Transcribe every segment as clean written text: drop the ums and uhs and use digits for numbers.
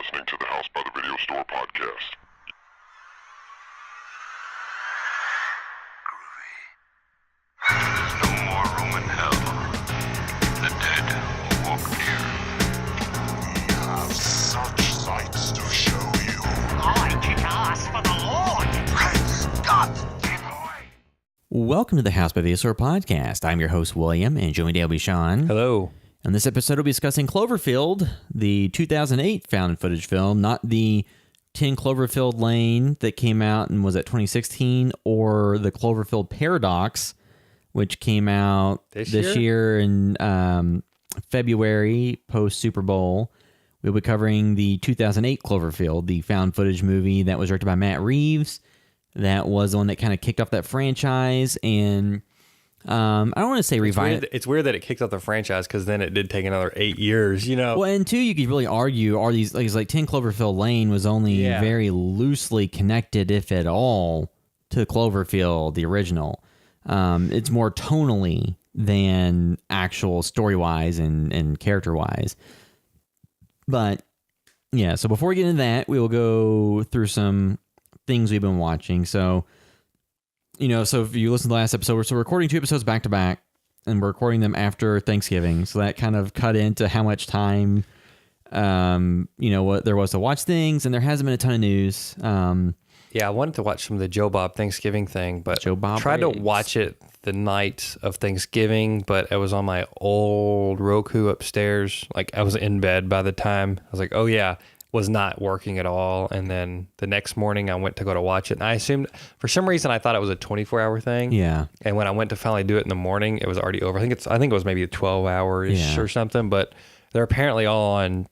listening to the House by the Video Store podcast. There's no more room in hell. The dead will walk near. We have such sights to show you. I kick ass for the Lord. Praise God! Welcome to the House by the Store podcast. I'm your host, William, and joined today will be Sean. Hello. On this episode, we'll be discussing Cloverfield, the 2008 found footage film, not the 10 Cloverfield Lane that came out and was at 2016, or the Cloverfield Paradox, which came out this year in February, post Super Bowl. We'll be covering the 2008 Cloverfield, the found footage movie that was directed by Matt Reeves. That was the one that kind of kicked off that franchise, and I don't want to say revive. It's weird that it kicked off the franchise because then it did take another 8 years, you know? Well, and two, you could really argue, are these like 10 Cloverfield Lane was only very loosely connected, if at all, to Cloverfield, the original. It's more tonally than actual story-wise and character-wise. But, yeah, so before we get into that, we will go through some things we've been watching. So, you know, so if you listen to the last episode, we're recording 2 episodes back to back, and we're recording them after Thanksgiving. So that kind of cut into how much time, you know, what there was to watch things, and there hasn't been a ton of news. Yeah, I wanted to watch some of the Joe Bob Thanksgiving thing, but Joe Bob tried Briggs. to watch it the night of Thanksgiving, but it was on my old Roku upstairs. Like, I was in bed by the time. I was like, oh yeah, was not working at all. And then the next morning I went to go to watch it, and I assumed, for some reason, I thought it was a 24-hour thing. Yeah. And when I went to finally do it in the morning, it was already over. I think it was maybe a 12-hour-ish or something, but they're apparently all on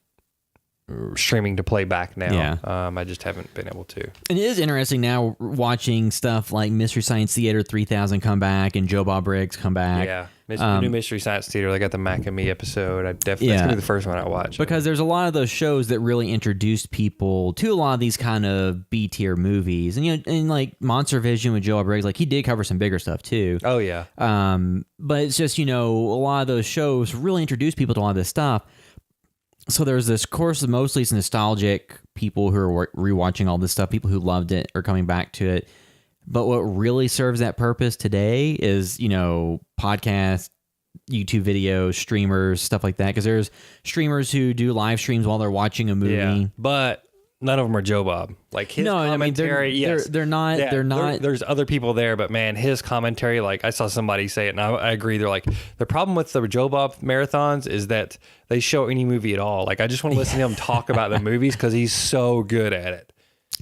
streaming to play back now. Yeah. I just haven't been able to. And it is interesting now watching stuff like Mystery Science Theater 3000 come back and Joe Bob Briggs come back. Yeah. The new Mystery Science Theater, they got the Mac and Me episode. That's going to be the first one I watch. Because there's a lot of those shows that really introduced people to a lot of these kind of B-tier movies. And, you know, and like Monster Vision with Joe Bob Briggs, like he did cover some bigger stuff too. Oh, yeah. But it's just, you know, a lot of those shows really introduced people to a lot of this stuff. So there's this course of mostly nostalgic people who are rewatching all this stuff, people who loved it are coming back to it. But what really serves that purpose today is, you know, podcasts, YouTube videos, streamers, stuff like that. Because there's streamers who do live streams while they're watching a movie. Yeah, but none of them are Joe Bob. Like his commentary, they're not. They're not. There's other people there, but man, his commentary, like I saw somebody say it, and I agree. They're like, the problem with the Joe Bob marathons is that they show any movie at all. Like I just want to listen to him talk about the movies because he's so good at it.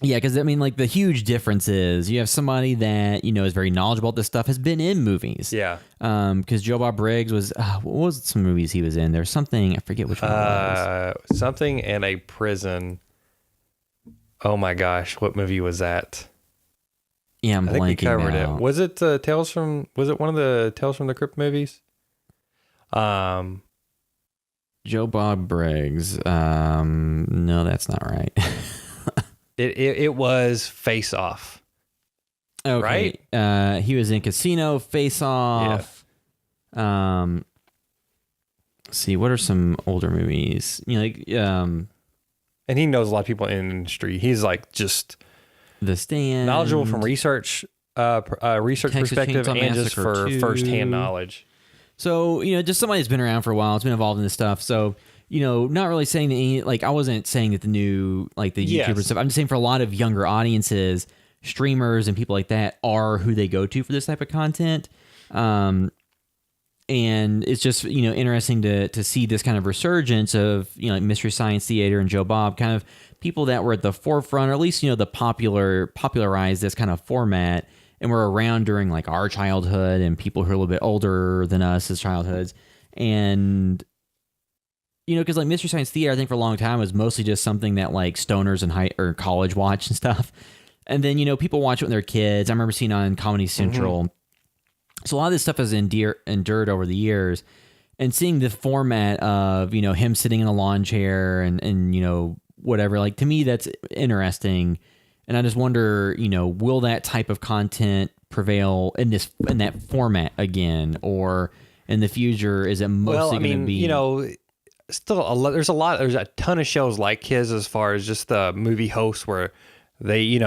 Yeah, because I mean, like the huge difference is you have somebody that, you know, is very knowledgeable about this stuff, has been in movies. Yeah. Because Joe Bob Briggs was, what was some movies he was in? There's something, I forget which one it was. Something in a prison. Oh my gosh, what movie was that? Yeah, I'm I think we blanking covered now. it. Was it was it one of the Tales from the Crypt movies? Joe Bob Briggs. No, that's not right. It was Face Off. Okay. Right? He was in Casino, Face Off. Yeah. Let's see, what are some older movies? You know, like And he knows a lot of people in the industry. He's like just The Stand, knowledgeable from research Texas perspective Chainsaw and just Massacre for 2. firsthand knowledge. So, you know, just somebody that's been around for a while, it's been involved in this stuff. So, you know, not really saying that any, like, I wasn't saying that the new, like, the YouTubers stuff. I'm just saying for a lot of younger audiences, streamers and people like that are who they go to for this type of content. And it's just, you know, interesting to see this kind of resurgence of, you know, like Mystery Science Theater and Joe Bob, kind of people that were at the forefront, or at least, you know, popularized this kind of format and were around during like our childhood and people who are a little bit older than us as childhoods. And, you know, because like Mystery Science Theater, I think for a long time was mostly just something that like stoners in high or college watch and stuff. And then, you know, people watch it when they're kids. I remember seeing on Comedy Central. Mm-hmm. So a lot of this stuff has endured over the years, and seeing the format of, you know, him sitting in a lawn chair and, you know, whatever, like to me, that's interesting. And I just wonder, you know, will that type of content prevail in that format again, or in the future, is it mostly going to be, you know, still there's a ton of shows like his as far as just the movie hosts where they,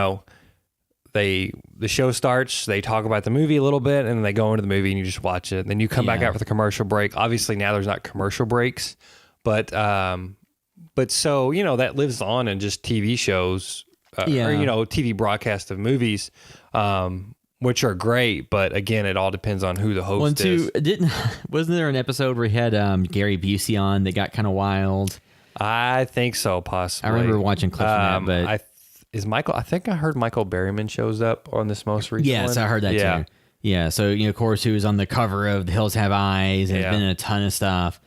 the show starts, they talk about the movie a little bit, and then they go into the movie and you just watch it. And then you come back out for the commercial break. Obviously now there's not commercial breaks, but so, that lives on in just TV shows, or, TV broadcast of movies, which are great. But again, it all depends on who the host is. Wasn't there an episode where he had Gary Busey on that got kind of wild? I think so, possibly. I remember watching clips from that, but I think I heard Michael Berryman shows up on this most recent one. Yes, I heard that too. Yeah, so, of course, he was on the cover of The Hills Have Eyes, and has been in a ton of stuff.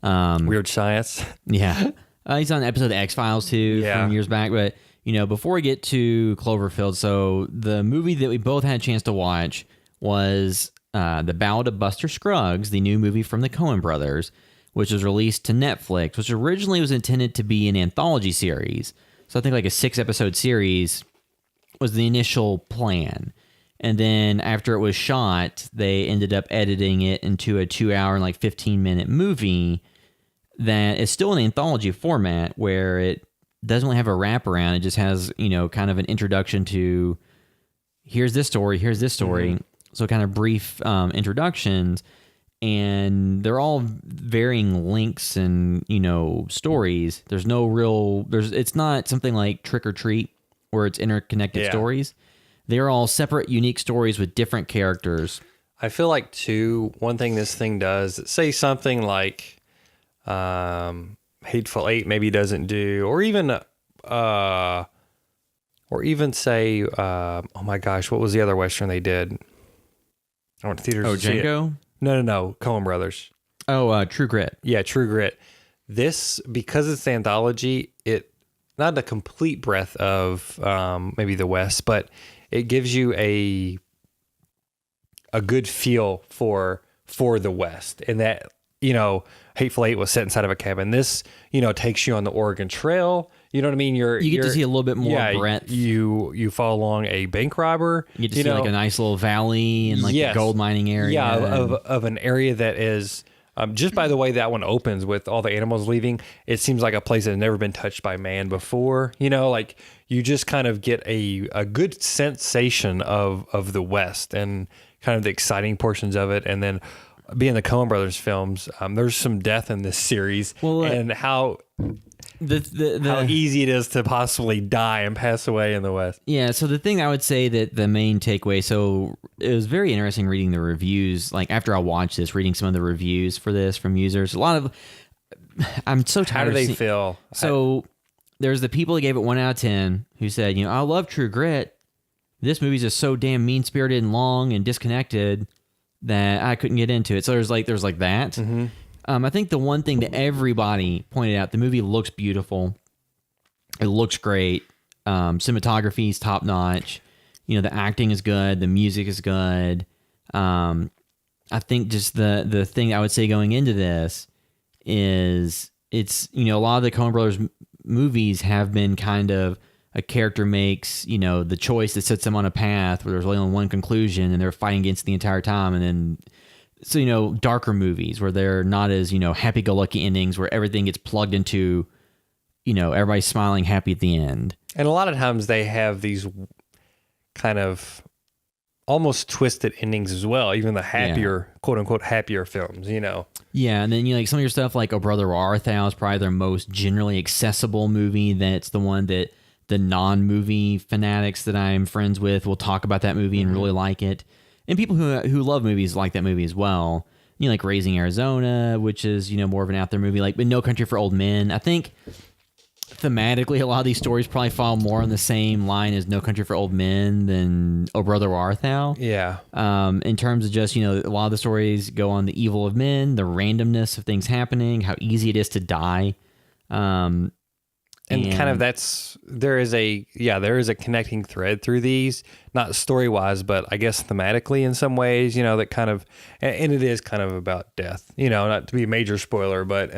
Weird Science. Yeah. He's on an episode of X-Files too from years back. But, before we get to Cloverfield, so the movie that we both had a chance to watch was The Ballad of Buster Scruggs, the new movie from the Coen brothers, which was released to Netflix, which originally was intended to be an anthology series. So I think like a 6-episode series was the initial plan. And then after it was shot, they ended up editing it into a 2-hour and like 15-minute movie that is still an anthology format where it doesn't really have a wraparound. It just has, kind of an introduction to here's this story. Mm-hmm. So kind of brief introductions, and they're all varying lengths and, stories. There's no real, it's not something like Trick or Treat where it's interconnected stories. They're all separate, unique stories with different characters. I feel like too, one thing this thing does, say something like, Hateful Eight maybe doesn't do, or even say, oh my gosh, what was the other Western they did? I went to theaters. Oh, Django? No, Coen Brothers. Oh, True Grit. Yeah, True Grit. This, because it's anthology, it not a complete breadth of maybe the West, but it gives you a good feel for the West, and that, Hateful Eight was set inside of a cabin. This, takes you on the Oregon Trail. You know what I mean? You get to see a little bit more breadth. You follow along a bank robber. You get to see like a nice little valley and like a gold mining area. Yeah, of an area that is, just by the way that one opens with all the animals leaving, it seems like a place that has never been touched by man before. Like you just kind of get a good sensation of the West and kind of the exciting portions of it. And then being the Coen Brothers films, there's some death in this series, and how how easy it is to possibly die and pass away in the West. Yeah, so the thing I would say that the main takeaway, so it was very interesting reading the reviews, like after I watched this, reading some of the reviews for this from users. A lot of, I'm so tired. How do they feel? So there's the people that gave it 1 out of 10 who said, I love True Grit. This movie's just so damn mean-spirited and long and disconnected that I couldn't get into it. So there's like that. Mm-hmm. I think the one thing that everybody pointed out, the movie looks beautiful. It looks great. Cinematography is top notch. The acting is good. The music is good. I think just the thing I would say going into this is it's, a lot of the Coen Brothers movies have been kind of a character makes, the choice that sets them on a path where there's only one conclusion and they're fighting against the entire time. And then, so, darker movies where they're not as, happy-go-lucky endings where everything gets plugged into, everybody's smiling happy at the end. And a lot of times they have these kind of almost twisted endings as well, even the happier, quote-unquote, happier films, Yeah, and then, like some of your stuff like Oh Brother Where Art Thou is probably their most generally accessible movie. That's the one that the non-movie fanatics that I'm friends with will talk about that movie and really like it. And people who love movies like that movie as well. Like Raising Arizona, which is, more of an out there movie, like No Country for Old Men. I think thematically a lot of these stories probably fall more on the same line as No Country for Old Men than Oh Brother Where Art Thou. Yeah. In terms of just, a lot of the stories go on the evil of men, the randomness of things happening, how easy it is to die. And kind of there is a connecting thread through these, not story wise, but I guess thematically in some ways, that kind of, and it is kind of about death, not to be a major spoiler, but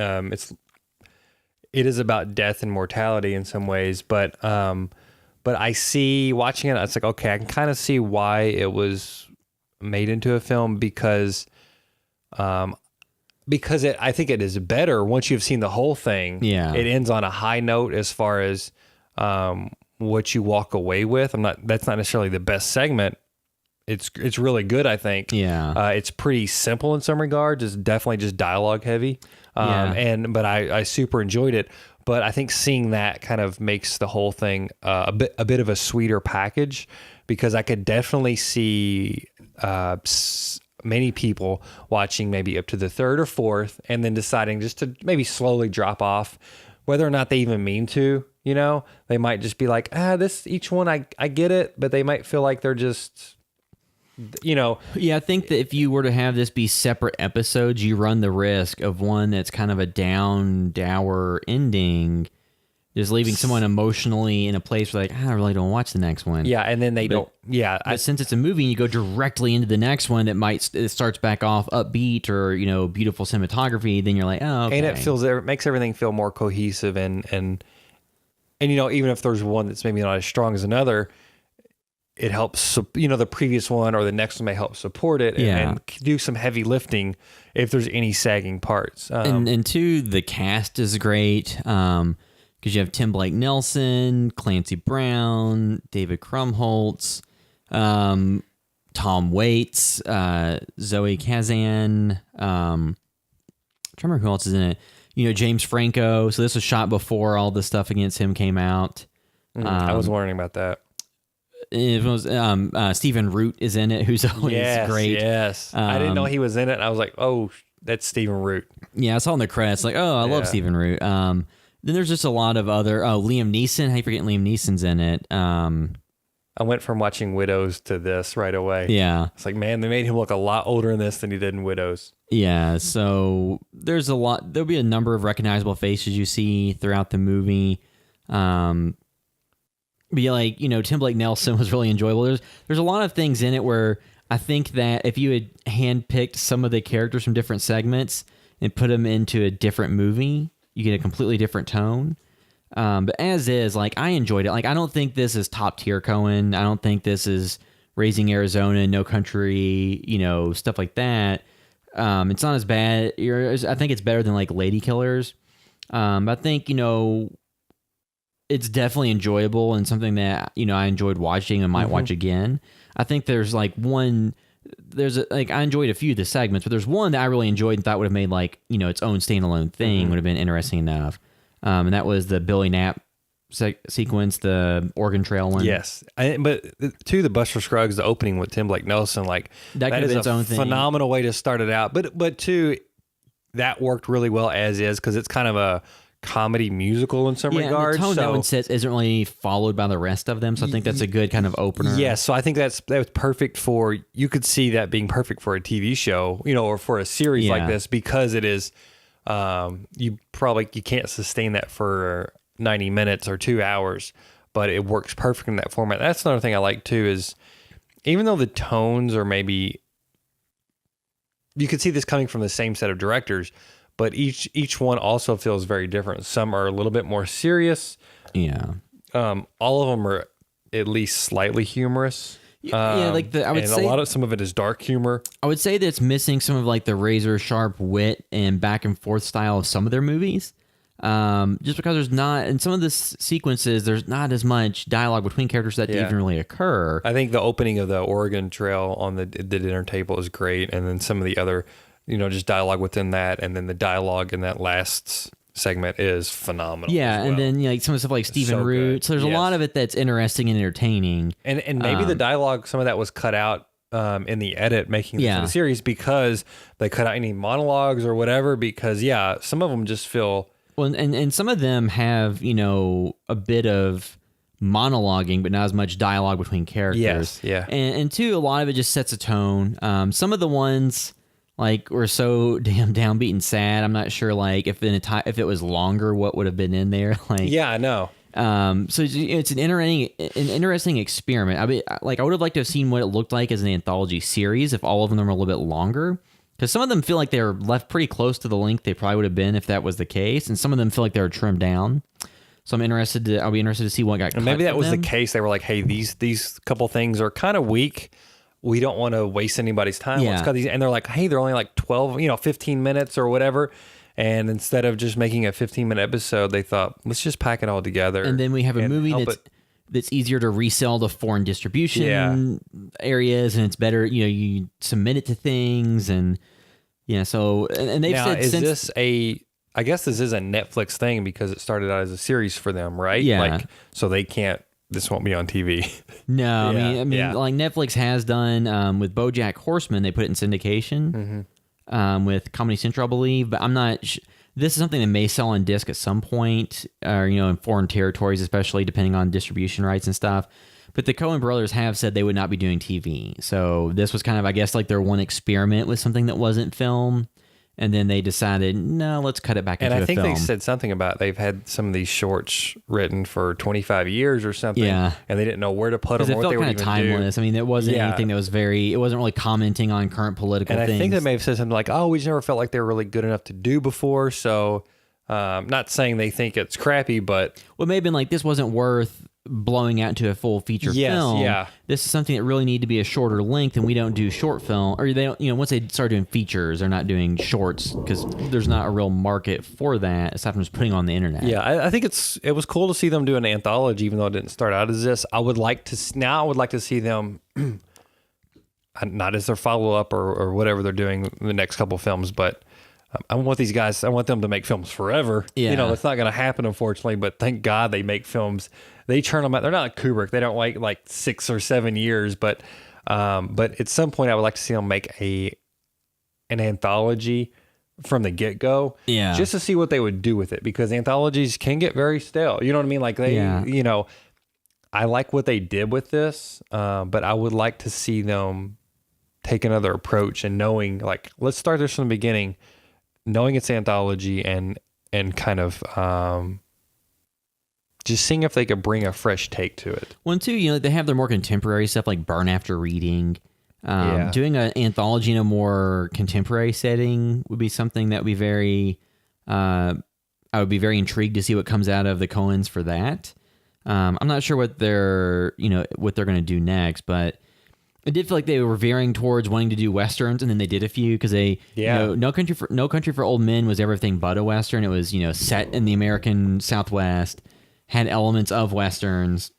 it is about death and mortality in some ways. But I see watching it, it's like, okay, I can kind of see why it was made into a film because, because I think it is better once you've seen the whole thing. Yeah. It ends on a high note as far as what you walk away with. That's not necessarily the best segment. It's really good, I think. Yeah. It's pretty simple in some regards. It's definitely just dialogue heavy. But I super enjoyed it. But I think seeing that kind of makes the whole thing a bit of a sweeter package, because I could definitely see many people watching maybe up to the third or fourth and then deciding just to maybe slowly drop off, whether or not they even mean to. They might just be like, each one I get it, but they might feel like they're just. Yeah, I think that if you were to have this be separate episodes, you run the risk of one that's kind of a dour ending, just leaving someone emotionally in a place where I really don't watch the next one. Yeah, and then don't. Yeah, but since it's a movie and you go directly into the next one that it starts back off upbeat or beautiful cinematography, then you're like, oh, okay. And it makes everything feel more cohesive and even if there's one that's maybe not as strong as another, it helps, the previous one or the next one may help support it and do some heavy lifting if there's any sagging parts. And two, the cast is great because you have Tim Blake Nelson, Clancy Brown, David Krumholtz, Tom Waits, Zoe Kazan. I'm trying to remember who else is in it. James Franco. So this was shot before all the stuff against him came out. I was wondering about that. It was Stephen Root is in it, who's always great. Yes, I didn't know he was in it. I was like, oh, that's Stephen Root. Yeah, I saw in the credits I love Stephen Root. Then there's just a lot of other. Liam Neeson. How you forget Liam Neeson's in it? I went from watching Widows to this right away. Yeah, it's like, man, they made him look a lot older in this than he did in Widows. Yeah, so there's a lot. There'll be a number of recognizable faces you see throughout the movie. But yeah, Tim Blake Nelson was really enjoyable. There's a lot of things in it where I think that if you had handpicked some of the characters from different segments and put them into a different movie, you get a completely different tone. But as is, I enjoyed it. I don't think this is top tier Coen. I don't think this is Raising Arizona, No Country, stuff like that. It's not as bad. I think it's better than Lady Killers. But I think, it's definitely enjoyable and something that, I enjoyed watching and might watch again. I think there's I enjoyed a few of the segments, but there's one that I really enjoyed and thought would have made its own standalone thing, would have been interesting enough. And that was the Billy Knapp sequence, the Oregon Trail one. Yes. But to the Buster Scruggs, the opening with Tim Blake Nelson, that is its own thing. Phenomenal way to start it out. But too, that worked really well as is, because it's kind of a comedy musical in some regards. The tone that one sets isn't really followed by the rest of them, so I think that's a good kind of opener. Yes, so I think that was perfect for, you could see that being perfect for a TV show, or for a series like this, because it is, you can't sustain that for 90 minutes or 2 hours, but it works perfect in that format. That's another thing I like too, is even though the tones are maybe, you could see this coming from the same set of directors, but each one also feels very different. Some are a little bit more serious. Yeah. All of them are at least slightly humorous. I would say some of it is dark humor. I would say that it's missing some of the razor sharp wit and back and forth style of some of their movies. Just because there's not, in some of the sequences, there's not as much dialogue between characters that even really occur. I think the opening of the Oregon Trail on the dinner table is great, and then some of the other, just dialogue within that, and then the dialogue in that last segment is phenomenal. Yeah, and then some of the stuff like Stephen Root. Good. So there's a lot of it that's interesting and entertaining. And maybe the dialogue, some of that was cut out in the edit making this the series, because they cut out any monologues or whatever, because some of them just feel... Well, and some of them have, a bit of monologuing, but not as much dialogue between characters. Yes, yeah. And two, a lot of it just sets a tone. Some of the ones... were so damn downbeat and sad. I'm not sure, if it was longer, what would have been in there. Yeah, I know. So it's an interesting experiment. I mean, I would have liked to have seen what it looked like as an anthology series if all of them were a little bit longer. Because some of them feel like they're left pretty close to the length they probably would have been if that was the case, and some of them feel like they were trimmed down. So I'll be interested to see what got cut. And maybe that was them. the case. They were like, hey, these couple things are kind of weak. we don't want to waste anybody's time. Yeah. Let's cut these. And they're like, hey, they're only like 12, 15 minutes or whatever. And instead of just making a 15-minute episode, they thought, let's just pack it all together. And then we have a movie that's easier to resell to foreign distribution areas, and it's better, you submit it to things, and so and they've now, said I guess this is a Netflix thing because it started out as a series for them, right? Yeah. So they can't, this won't be on TV. No, I mean, like Netflix has done with BoJack Horseman, they put it in syndication with Comedy Central, I believe, but I'm not. This is something that may sell on disc at some point, or in foreign territories, especially depending on distribution rights and stuff. But the Coen brothers have said they would not be doing TV, so this was kind of, I guess, like their one experiment with something that wasn't film. And then they decided, no, let's cut it back into a film. And I think they said something about they've had some of these shorts written for 25 years or something. Yeah. And they didn't know where to put them or what they were even do. It felt kind of timeless. I mean, there wasn't anything that was it wasn't really commenting on current political things. And I think they may have said something like, oh, we just never felt like they were really good enough to do before. So, not saying they think it's crappy, but. Well, it may have been like, this wasn't worth blowing out into a full feature film. Yeah. This is something that really need to be a shorter length, and we don't do short film, or they don't, once they start doing features, they're not doing shorts because there's not a real market for that aside from just putting on the internet. Yeah, I think it was cool to see them do an anthology, even though it didn't start out as this. I would like to see them not as their follow up or whatever they're doing the next couple films, but I want these guys. I want them to make films forever. Yeah. It's not going to happen, unfortunately. But thank God they make films. They churn them out. They're not like Kubrick. They don't like 6 or 7 years. But at some point, I would like to see them make an anthology from the get go. Yeah. Just to see what they would do with it, because anthologies can get very stale. You know what I mean? Like I like what they did with this, but I would like to see them take another approach and knowing, like, let's start this from the beginning. Knowing it's anthology and kind of just seeing if they could bring a fresh take to it. One, too, they have their more contemporary stuff like Burn After Reading. Doing an anthology in a more contemporary setting would be something that would be very... I would be very intrigued to see what comes out of the Coens for that. I'm not sure what they're going to do next, but... I did feel like they were veering towards wanting to do westerns, and then they did a few because No Country for Old Men was everything but a western. It was set in the American Southwest, had elements of westerns.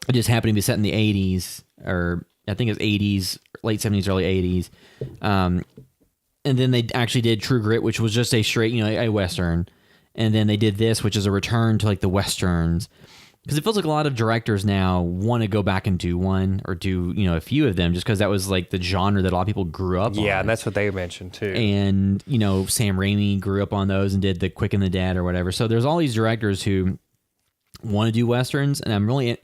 It just happened to be set in the 80s, or I think it's 80s, late 70s, early 80s. And then they actually did True Grit, which was just a straight a western, and then they did this, which is a return to like the westerns. Because it feels like a lot of directors now want to go back and do one or do, a few of them just because that was like the genre that a lot of people grew up on. Yeah, and that's what they mentioned too. And, Sam Raimi grew up on those and did The Quick and the Dead or whatever. So there's all these directors who want to do westerns, and it's one of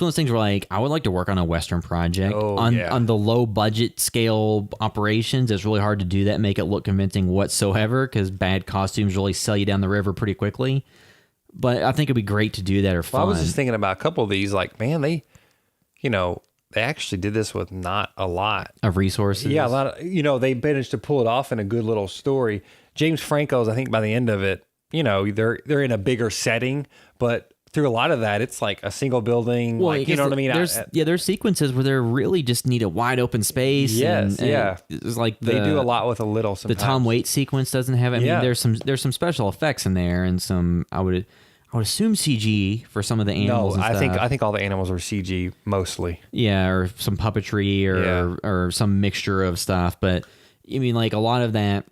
those things where like I would like to work on a western project on the low budget scale operations. It's really hard to do that and make it look convincing whatsoever because bad costumes really sell you down the river pretty quickly. But I think it'd be great to do that or fun. Well, I was just thinking about a couple of these, like, man, they actually did this with not a lot of resources. Yeah, a lot of, they managed to pull it off in a good little story. James Franco's, I think by the end of it, they're in a bigger setting, but through a lot of that, it's like a single building. Well, like, you know what I mean? There's sequences where they really just need a wide open space. Yes, and it's like they do a lot with a little. Sometimes. The Tom Waits sequence doesn't have. I mean, there's some special effects in there, and some I would assume CG for some of the animals. No, and stuff. I think all the animals are CG mostly. Yeah, or some puppetry or some mixture of stuff. But I mean, like a lot of that.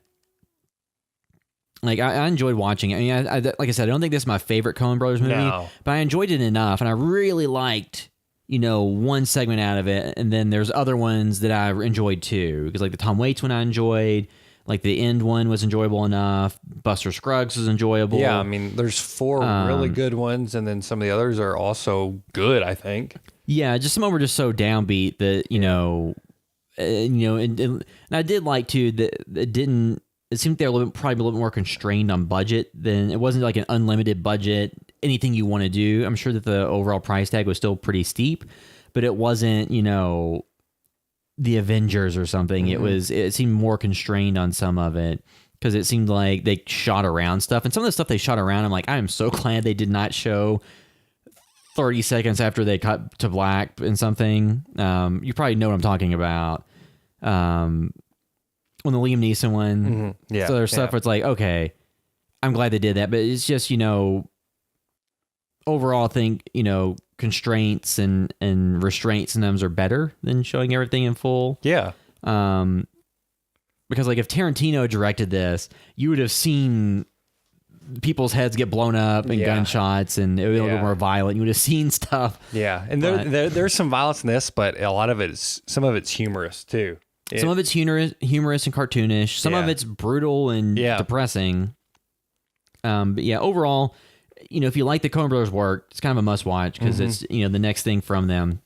Like I enjoyed watching it. I mean, I like I said, I don't think this is my favorite Coen Brothers movie, but I enjoyed it enough, and I really liked one segment out of it, and then there's other ones that I enjoyed too, because like the Tom Waits one I enjoyed. Like the end one was enjoyable enough. Buster Scruggs was enjoyable. Yeah, I mean, there's 4 really good ones, and then some of the others are also good, I think. Yeah, just some of them were just so downbeat that and I did like too that it didn't. It seemed they were probably a little more constrained on budget than it wasn't like an unlimited budget. Anything you want to do, I'm sure that the overall price tag was still pretty steep, but it wasn't the Avengers or something. Mm-hmm. It seemed more constrained on some of it because it seemed like they shot around stuff, and some of the stuff they shot around, I'm like, I am so glad they did not show 30 seconds after they cut to black in something. You probably know what I'm talking about. On the Liam Neeson one. Mm-hmm. Yeah. So there's stuff where it's like, okay, I'm glad they did that, but it's just, overall I think, constraints and restraints in them are better than showing everything in full. Yeah. Because like if Tarantino directed this, you would have seen people's heads get blown up and gunshots, and it would be a little more violent. You would have seen stuff. Yeah, and there's some violence in this, but a lot of some of it's humorous too. Some of it's humorous and cartoonish. Some of it's brutal and depressing. But yeah, overall, if you like the Coen Brothers work, it's kind of a must watch because it's the next thing from them.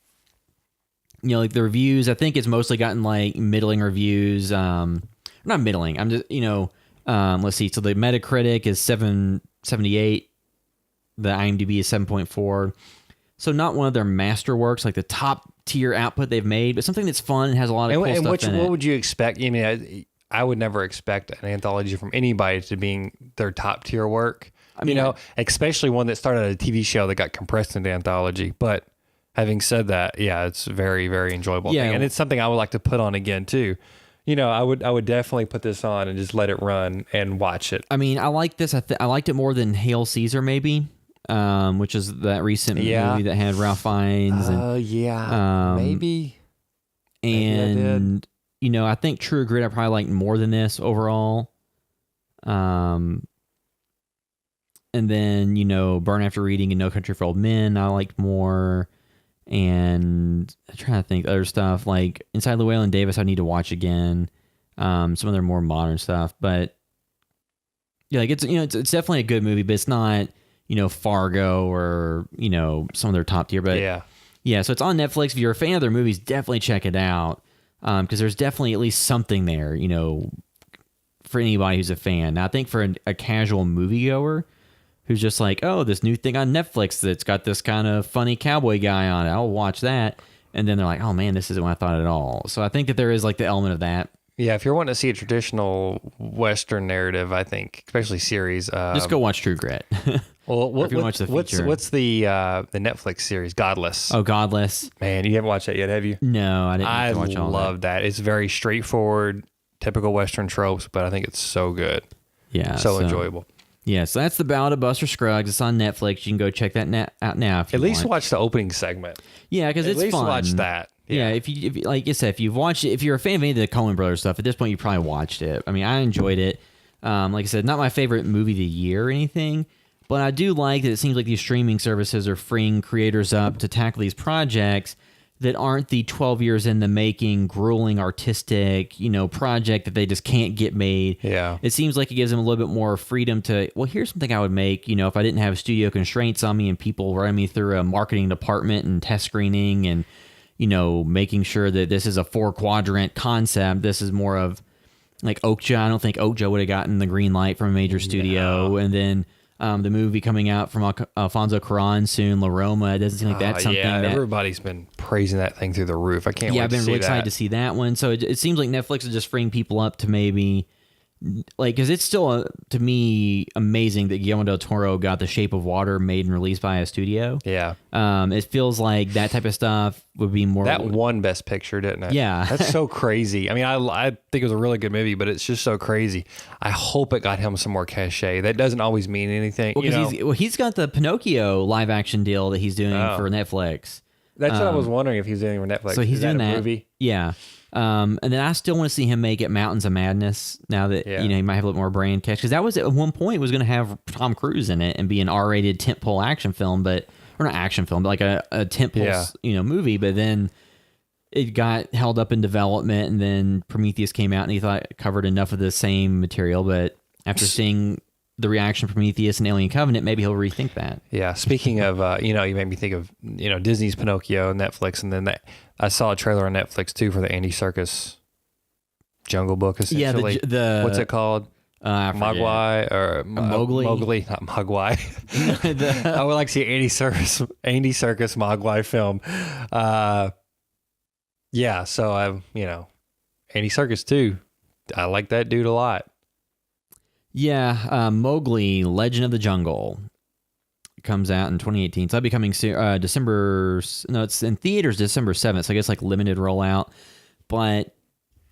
Like the reviews, I think it's mostly gotten like middling reviews. Not middling. I'm just let's see. So the Metacritic is 778. The IMDb is 7.4. So not one of their masterworks, like the top tier output they've made, but something that's fun and has a lot of cool stuff in it. What would you expect? I mean, I would never expect an anthology from anybody to being their top tier work. I mean, especially one that started a TV show that got compressed into anthology. But having said that, yeah, it's a very, very enjoyable thing. And it's something I would like to put on again too. I would definitely put this on and just let it run and watch it. I mean, I like this. I liked it more than Hail Caesar, maybe, which is that recent movie that had Ralph Fiennes. Maybe. And I think True Grit I probably liked more than this overall. And then Burn After Reading and No Country for Old Men I liked more. And I'm trying to think other stuff like Inside Llewellyn Davis I need to watch again. Some of their more modern stuff, but yeah, like it's definitely a good movie, but it's not Fargo or some of their top tier. But yeah, so it's on Netflix. If you're a fan of their movies, definitely check it out because there's definitely at least something there for anybody who's a fan. Now I think for a casual moviegoer who's just like, oh, this new thing on Netflix that's got this kind of funny cowboy guy on it, I'll watch that. And then they're like, oh man, this isn't what I thought at all. So I think that there is like the element of that. Yeah, if you're wanting to see a traditional Western narrative, I think, especially series, just go watch True Grit. Well, what's the Netflix series, Godless? Oh, Godless. Man, you haven't watched that yet, have you? No, I didn't. I watch all love that. It's very straightforward, typical Western tropes, but I think it's so good. Yeah, so enjoyable. Yeah, so that's the Ballad of Buster Scruggs. It's on Netflix. You can go check that out now. If you at least watch the opening segment. Yeah, because it's fun. At least watch that. Yeah, if like I said, if you've watched it, if you're a fan of any of the Coen Brothers stuff, at this point you probably watched it. I mean, I enjoyed it. Like I said, not my favorite movie of the year or anything, but I do like that it seems like these streaming services are freeing creators up to tackle these projects that aren't the 12 years in the making, grueling artistic, project that they just can't get made. Yeah. It seems like it gives them a little bit more freedom to, well, here's something I would make, if I didn't have studio constraints on me and people running me through a marketing department and test screening and, making sure that this is a 4-quadrant concept. This is more of like Okja. I don't think Okja would have gotten the green light from a major studio. No. And then the movie coming out from Alfonso Cuarón soon, La Roma. It doesn't seem like that's something that everybody's been praising that thing through the roof. I can't wait to see that. Yeah, I've been really excited to see that one. So it seems like Netflix is just freeing people up to maybe because it's still to me amazing that Guillermo del Toro got The Shape of Water made and released by a studio. Yeah. It feels like that type of stuff would be more. That won Best Picture, didn't it? Yeah. That's so crazy. I mean, I think it was a really good movie, but it's just so crazy. I hope it got him some more cachet. That doesn't always mean anything. He's got the Pinocchio live action deal that he's doing for Netflix. That's what I was wondering if he's doing for Netflix. So he's doing that movie. Yeah. And then I still want to see him make it Mountains of Madness now that he might have a little more brand catch because that was at one point was going to have Tom Cruise in it and be an R-rated tentpole action film, or not action film, but like a tentpole movie. But then it got held up in development, and then Prometheus came out, and he thought it covered enough of the same material. But after seeing the reaction to Prometheus and Alien Covenant, maybe he'll rethink that. Yeah. Speaking of, you made me think of Disney's Pinocchio, Netflix, and then I saw a trailer on Netflix too for the Andy Serkis Jungle Book. Essentially, yeah. The what's it called? Mogwai or Mowgli, not Mogwai. I would like to see Andy Serkis Mogwai film. Yeah. So Andy Serkis too. I like that dude a lot. Yeah, Mowgli, Legend of the Jungle, comes out in 2018. So that'll be coming soon, December. No, it's in theaters December 7th. So I guess like limited rollout. But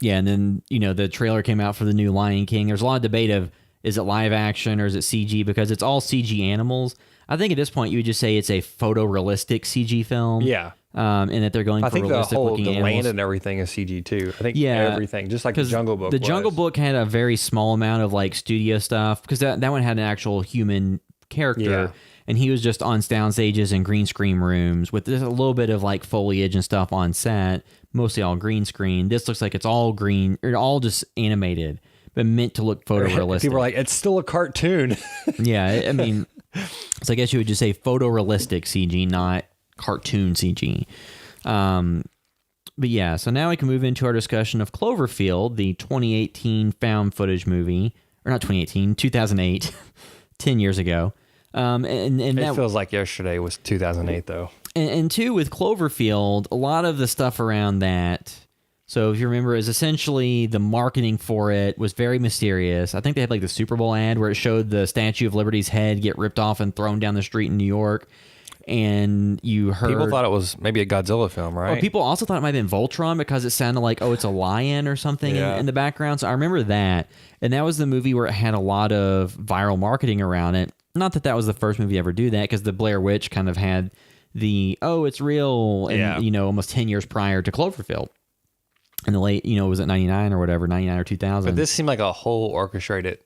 yeah, and then the trailer came out for the new Lion King. There's a lot of debate of is it live action or is it CG, because it's all CG animals. I think at this point you would just say it's a photorealistic CG film. Yeah. And that they're going for realistic looking animals. Land and everything is CG too. I think everything, just like the Jungle Book. The Jungle Book had a very small amount of like studio stuff, because that one had an actual human character, and he was just on sound stages and green screen rooms with just a little bit of like foliage and stuff on set, mostly all green screen. This looks like it's all green, or all just animated, but meant to look photorealistic. People are like, it's still a cartoon. Yeah, I mean, so I guess you would just say photorealistic CG, not cartoon CG. But yeah, so now we can move into our discussion of Cloverfield, the 2018 found footage movie, or not 2018, 2008, 10 years ago. And it that feels like yesterday was 2008 though. And two, with Cloverfield, a lot of the stuff around that, so if you remember, is essentially the marketing for it was very mysterious. I think they had like the Super Bowl ad where it showed the Statue of Liberty's head get ripped off and thrown down the street in New York. And you heard people thought it was maybe a Godzilla film, right? Well, people also thought it might have been Voltron because it sounded like, oh, it's a lion or something in the background. So I remember that. And that was the movie where it had a lot of viral marketing around it. Not that that was the first movie to ever do that, because the Blair Witch kind of had the, oh, it's real, and almost 10 years prior to Cloverfield. In the late, was it 99 or whatever, 99 or 2000. But this seemed like a whole orchestrated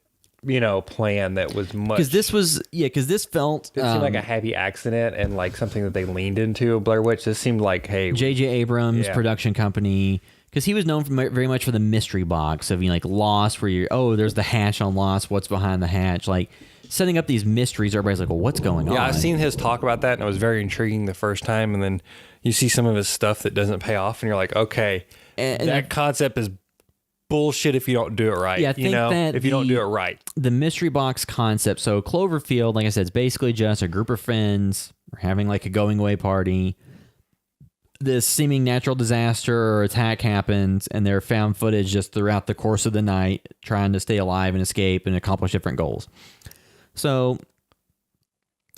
plan that was much, because this felt it seemed like a happy accident and like something that they leaned into. Blair Witch, this seemed like, hey, J.J. Abrams production company, because he was known very much for the mystery box of like Lost, where there's the hatch on Lost, what's behind the hatch, like setting up these mysteries. Everybody's like, well, what's going on? Yeah, I've seen his talk about that, and it was very intriguing the first time, and then you see some of his stuff that doesn't pay off, and you're like, okay, and that concept is bullshit if you don't do it right. Yeah, I think that if you don't do it right. The mystery box concept. So Cloverfield, like I said, it's basically just a group of friends having like a going away party. This seeming natural disaster or attack happens, and they're found footage just throughout the course of the night, trying to stay alive and escape and accomplish different goals. So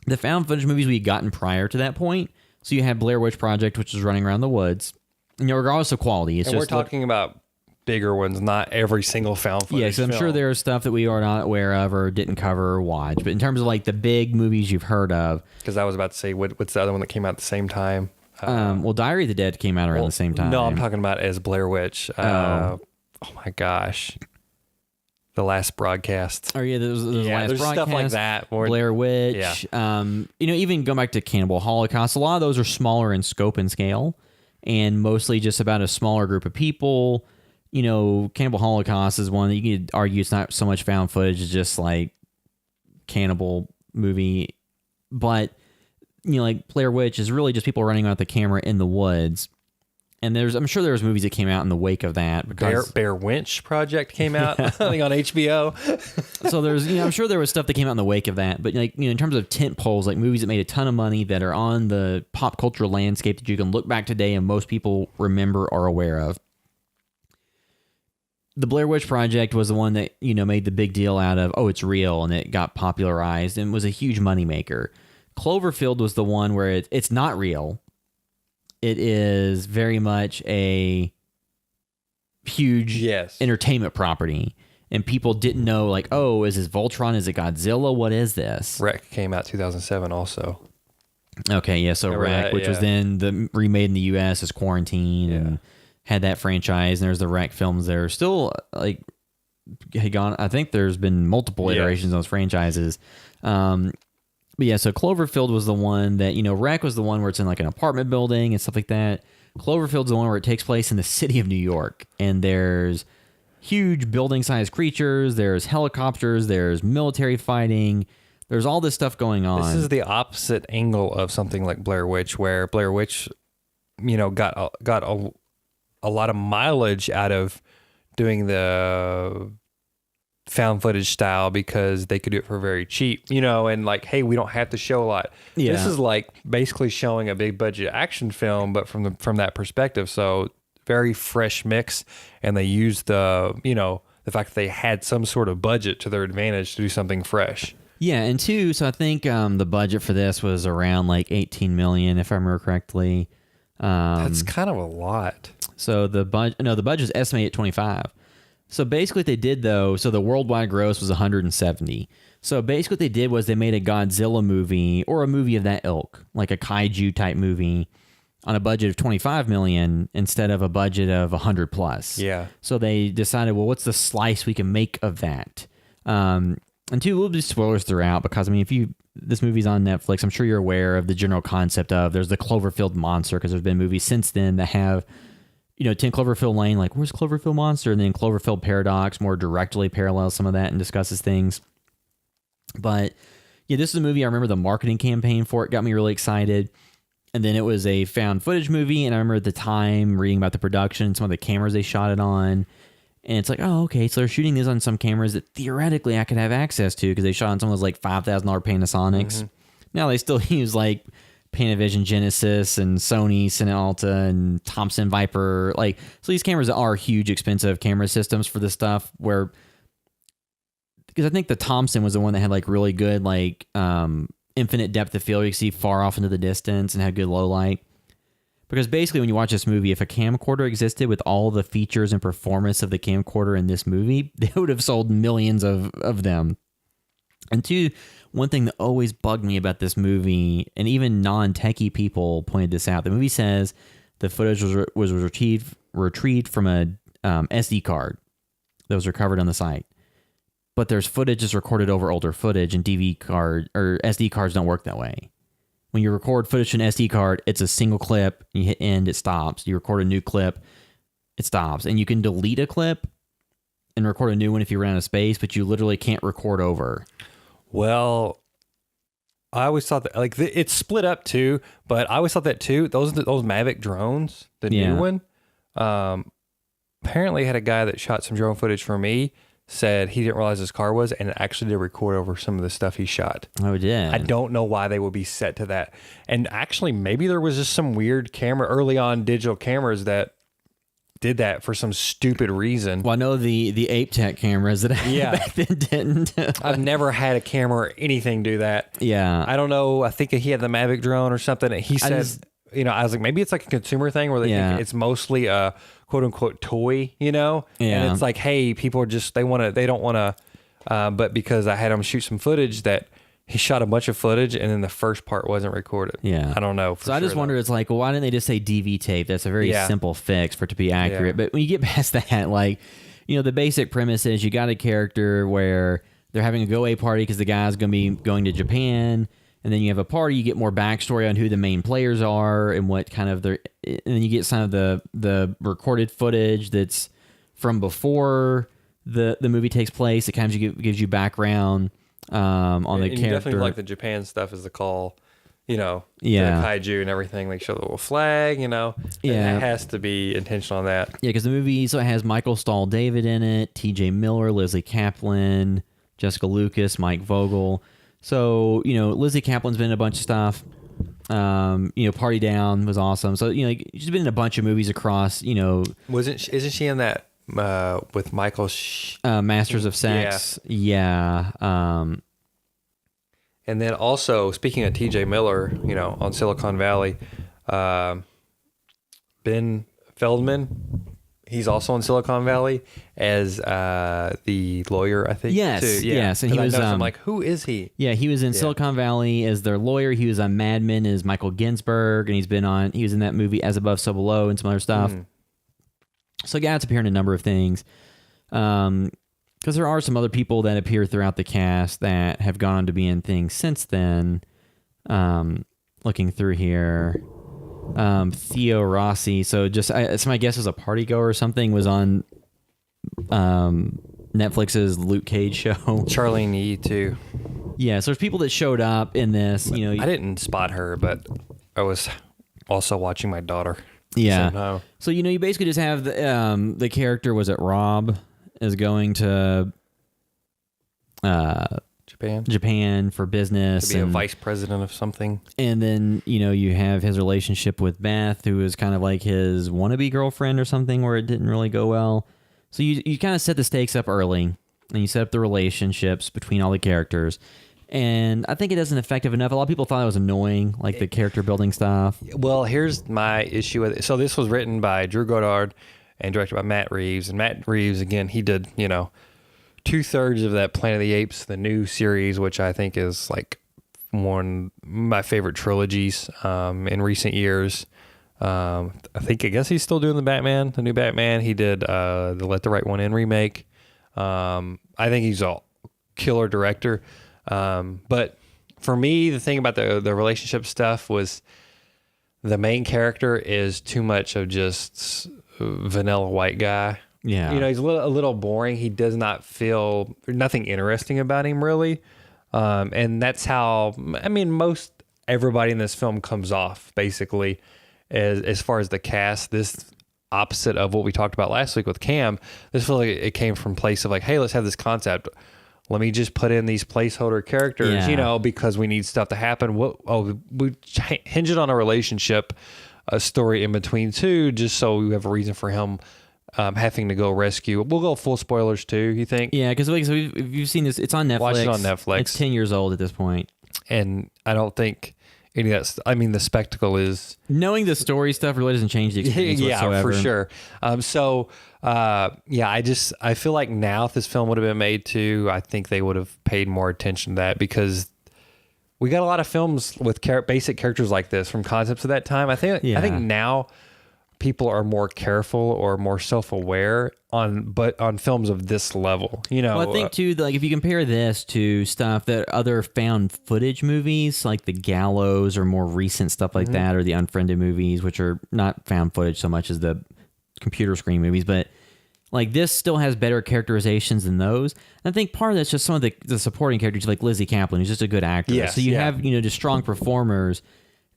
the found footage movies we had gotten prior to that point. So you had Blair Witch Project, which is running around the woods. Regardless of quality, it's and just we're talking about bigger ones, not every single found footage. Yeah, so I'm sure there's stuff that we are not aware of or didn't cover or watch. But in terms of like the big movies you've heard of, because I was about to say, what's the other one that came out at the same time? Well, Diary of the Dead came out around the same time. No, I'm talking about as Blair Witch. Oh my gosh, the last broadcast. Oh yeah, there's last there's broadcast, stuff like that. Blair Witch. Yeah. Even going back to Cannibal Holocaust, a lot of those are smaller in scope and scale, and mostly just about a smaller group of people. Cannibal Holocaust is one that you could argue it's not so much found footage, it's just like cannibal movie. But, like Blair Witch is really just people running around with the camera in the woods. And I'm sure there was movies that came out in the wake of that. Because Bear Winch Project came out, I think, on HBO. So there's, I'm sure there was stuff that came out in the wake of that. But in terms of tent poles, like movies that made a ton of money that are on the pop culture landscape that you can look back today and most people remember or are aware of. The Blair Witch Project was the one that, made the big deal out of, oh, it's real, and it got popularized and was a huge moneymaker. Cloverfield was the one where it's not real. It is very much a huge entertainment property. And people didn't know, like, oh, is this Voltron? Is it Godzilla? What is this? Wreck came out 2007 also. Okay, yeah, so Wreck, which was then remade in the U.S. as Quarantine and had that franchise. And there's the Wreck films there. Still, like, had gone, I think there's been multiple iterations of those franchises. But yeah, so Cloverfield was the one that, Wreck was the one where it's in like an apartment building and stuff like that. Cloverfield's the one where it takes place in the city of New York. And there's huge building-sized creatures, there's helicopters, there's military fighting, there's all this stuff going on. This is the opposite angle of something like Blair Witch, where Blair Witch, got a lot of mileage out of doing the found footage style because they could do it for very cheap, and like, hey, we don't have to show a lot. Yeah. This is like basically showing a big budget action film, but from that perspective. So very fresh mix, and they used the fact that they had some sort of budget to their advantage to do something fresh. Yeah, and two, so I think the budget for this was around like 18 million, if I remember correctly. That's kind of a lot. So the budget was estimated at 25. So basically what they did though, so the worldwide gross was 170. So basically what they did was they made a Godzilla movie or a movie of that ilk, like a kaiju type movie on a budget of 25 million instead of a budget of 100 plus. Yeah. So they decided, well, what's the slice we can make of that? And two, we'll do spoilers throughout because, I mean, this movie's on Netflix, I'm sure you're aware of the general concept of there's the Cloverfield monster because there's been movies since then that have, 10 Cloverfield Lane, like, where's Cloverfield monster? And then Cloverfield Paradox more directly parallels some of that and discusses things. But yeah, this is a movie. I remember the marketing campaign for it got me really excited. And then it was a found footage movie. And I remember at the time reading about the production, some of the cameras they shot it on. And it's like, oh, okay, so they're shooting this on some cameras that theoretically I could have access to because they shot on some of those like $5,000 Panasonics. Mm-hmm. Now they still use like Panavision Genesis and Sony Cinealta and Thompson Viper. Like, so these cameras are huge, expensive camera systems for this stuff where, because I think the Thompson was the one that had like really good, like infinite depth of field. You could see far off into the distance and had good low light. Because basically, when you watch this movie, if a camcorder existed with all the features and performance of the camcorder in this movie, they would have sold millions of them. And two, one thing that always bugged me about this movie, and even non-techie people pointed this out, the movie says the footage was retrieved from a SD card that was recovered on the site. But there's footage that's recorded over older footage, and DV card or SD cards don't work that way. When you record footage to an SD card, it's a single clip. You hit end, it stops. You record a new clip, it stops. And you can delete a clip and record a new one if you run out of space, but you literally can't record over. Well, I always thought that like it's split up too, but I always thought that too. Those Mavic drones, the new one, apparently had a guy that shot some drone footage for me. Said he didn't realize his car was, and it actually did record over some of the stuff he shot. Oh, it did. I don't know why they would be set to that. And actually, maybe there was just some weird camera, early on digital cameras that did that for some stupid reason. Well, I know the Ape Tech cameras that I had back then didn't. I've never had a camera or anything do that. Yeah. I don't know. I think he had the Mavic drone or something. And he said, I was like, maybe it's like a consumer thing where they think it's mostly a quote unquote toy, and it's like, hey, people are just, they don't want to, but because I had him shoot some footage that he shot a bunch of footage and then the first part wasn't recorded. Yeah. I don't know. So I just wonder, it's like, well, why didn't they just say DV tape? That's a very simple fix for it to be accurate. Yeah. But when you get past that, like, the basic premise is you got a character where they're having a go-away party because the guy's going to be going to Japan. And then you have a party, you get more backstory on who the main players are and what kind of and then you get some of the recorded footage that's from before the movie takes place. It kind of gives you background on the character. You definitely like the Japan stuff as the call, the kaiju and everything. They show the little flag, and it has to be intentional on that. Yeah, because the movie has Michael Stahl David in it, T.J. Miller, Leslie Kaplan, Jessica Lucas, Mike Vogel. So, Lizzie Kaplan's been in a bunch of stuff. Party Down was awesome. So, she's been in a bunch of movies across, Isn't she in that with Michael? Masters of Sex. Yeah. And then also, speaking of TJ Miller, on Silicon Valley, Ben Feldman, he's also in Silicon Valley as the lawyer, I think. Yes, too. Yeah. yes. And he was. I'm like, who is he? Yeah, he was in Silicon Valley as their lawyer. He was on Mad Men as Michael Ginsberg, and he was in that movie As Above, So Below, and some other stuff. So yeah, it's appearing in a number of things. Because there are some other people that appear throughout the cast that have gone on to be in things since then. Looking through here. Theo Rossi, so my guess was a party goer or something, was on Netflix's Luke Cage show. Charlene Yee too. Yeah, so there's people that showed up in this. I didn't spot her, but I was also watching my daughter. Yeah. So you basically just have the character, was it Rob, is going to Japan for business, to be a vice president of something. And then you have his relationship with Beth, who is kind of like his wannabe girlfriend or something, where it didn't really go well. So you kind of set the stakes up early, and you set up the relationships between all the characters, And I think it isn't effective enough. A lot of people thought it was annoying, like the character building stuff. Well, here's my issue with it. So this was written by Drew Goddard and directed by Matt Reeves. And Matt Reeves, again, he did, 2/3 of that Planet of the Apes, the new series, which I think is like one of my favorite trilogies in recent years. I guess he's still doing the new Batman. He did the Let the Right One In remake. I think he's a killer director. But for me, the thing about the relationship stuff was the main character is too much of just vanilla white guy. Yeah. He's a little boring. He does not feel nothing interesting about him really. And that's how, most everybody in this film comes off basically as far as the cast. This opposite of what we talked about last week with Cam, this feels like it came from a place of like, hey, let's have this concept. Let me just put in these placeholder characters, because we need stuff to happen. We hinge it on a relationship, a story in between two, just so we have a reason for him having to go rescue. We'll go full spoilers too, you think? Yeah, because if you've seen this, it's on Netflix. Watch it on Netflix. It's 10 years old at this point. And I don't think any of that, the spectacle is... Knowing the story stuff really doesn't change the experience whatsoever. Yeah, for sure. I feel like now if this film would have been made too, I think they would have paid more attention to that, because we got a lot of films with basic characters like this from concepts of that time. I think now people are more careful or more self-aware on films of this level. Well, I think too, like if you compare this to stuff that other found footage movies, like the Gallows or more recent stuff like that, or the Unfriended movies, which are not found footage so much as the computer screen movies, but like this still has better characterizations than those. And I think part of that's just some of the supporting characters, like Lizzie Kaplan, who's just a good actor. Yes, so you have just strong performers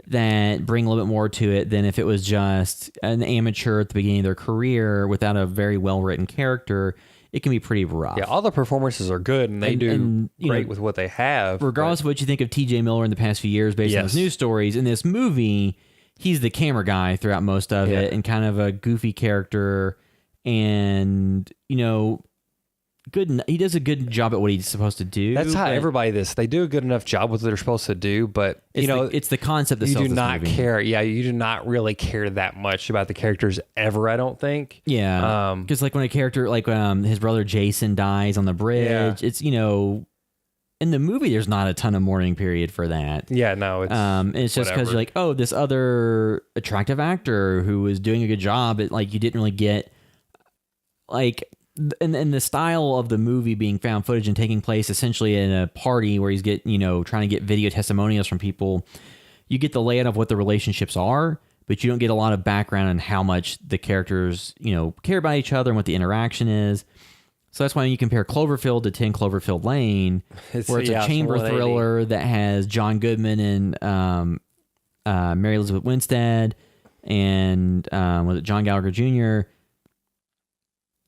that bring a little bit more to it than if it was just an amateur at the beginning of their career without a very well-written character. It can be pretty rough. Yeah, all the performances are good, and they do great with what they have. Regardless of what you think of T.J. Miller in the past few years based on his news stories, in this movie, he's the camera guy throughout most of it, and kind of a goofy character, and, good. He does a good job at what he's supposed to do. That's how everybody they do a good enough job with what they're supposed to do, but it's the concept that you sells do this not movie. care. Yeah, you do not really care that much about the characters ever, I don't think. Yeah, because like when a character like his brother Jason dies on the bridge, it's in the movie there's not a ton of mourning period for that. Yeah, no, it's just because you're like, oh, this other attractive actor who was doing a good job, you didn't really get like. And the style of the movie being found footage and taking place essentially in a party where he's trying to get video testimonials from people, you get the layout of what the relationships are, but you don't get a lot of background on how much the characters, care about each other and what the interaction is. So that's why when you compare Cloverfield to 10 Cloverfield Lane, where it's a chamber thriller that has John Goodman and Mary Elizabeth Winstead and was it John Gallagher Jr.,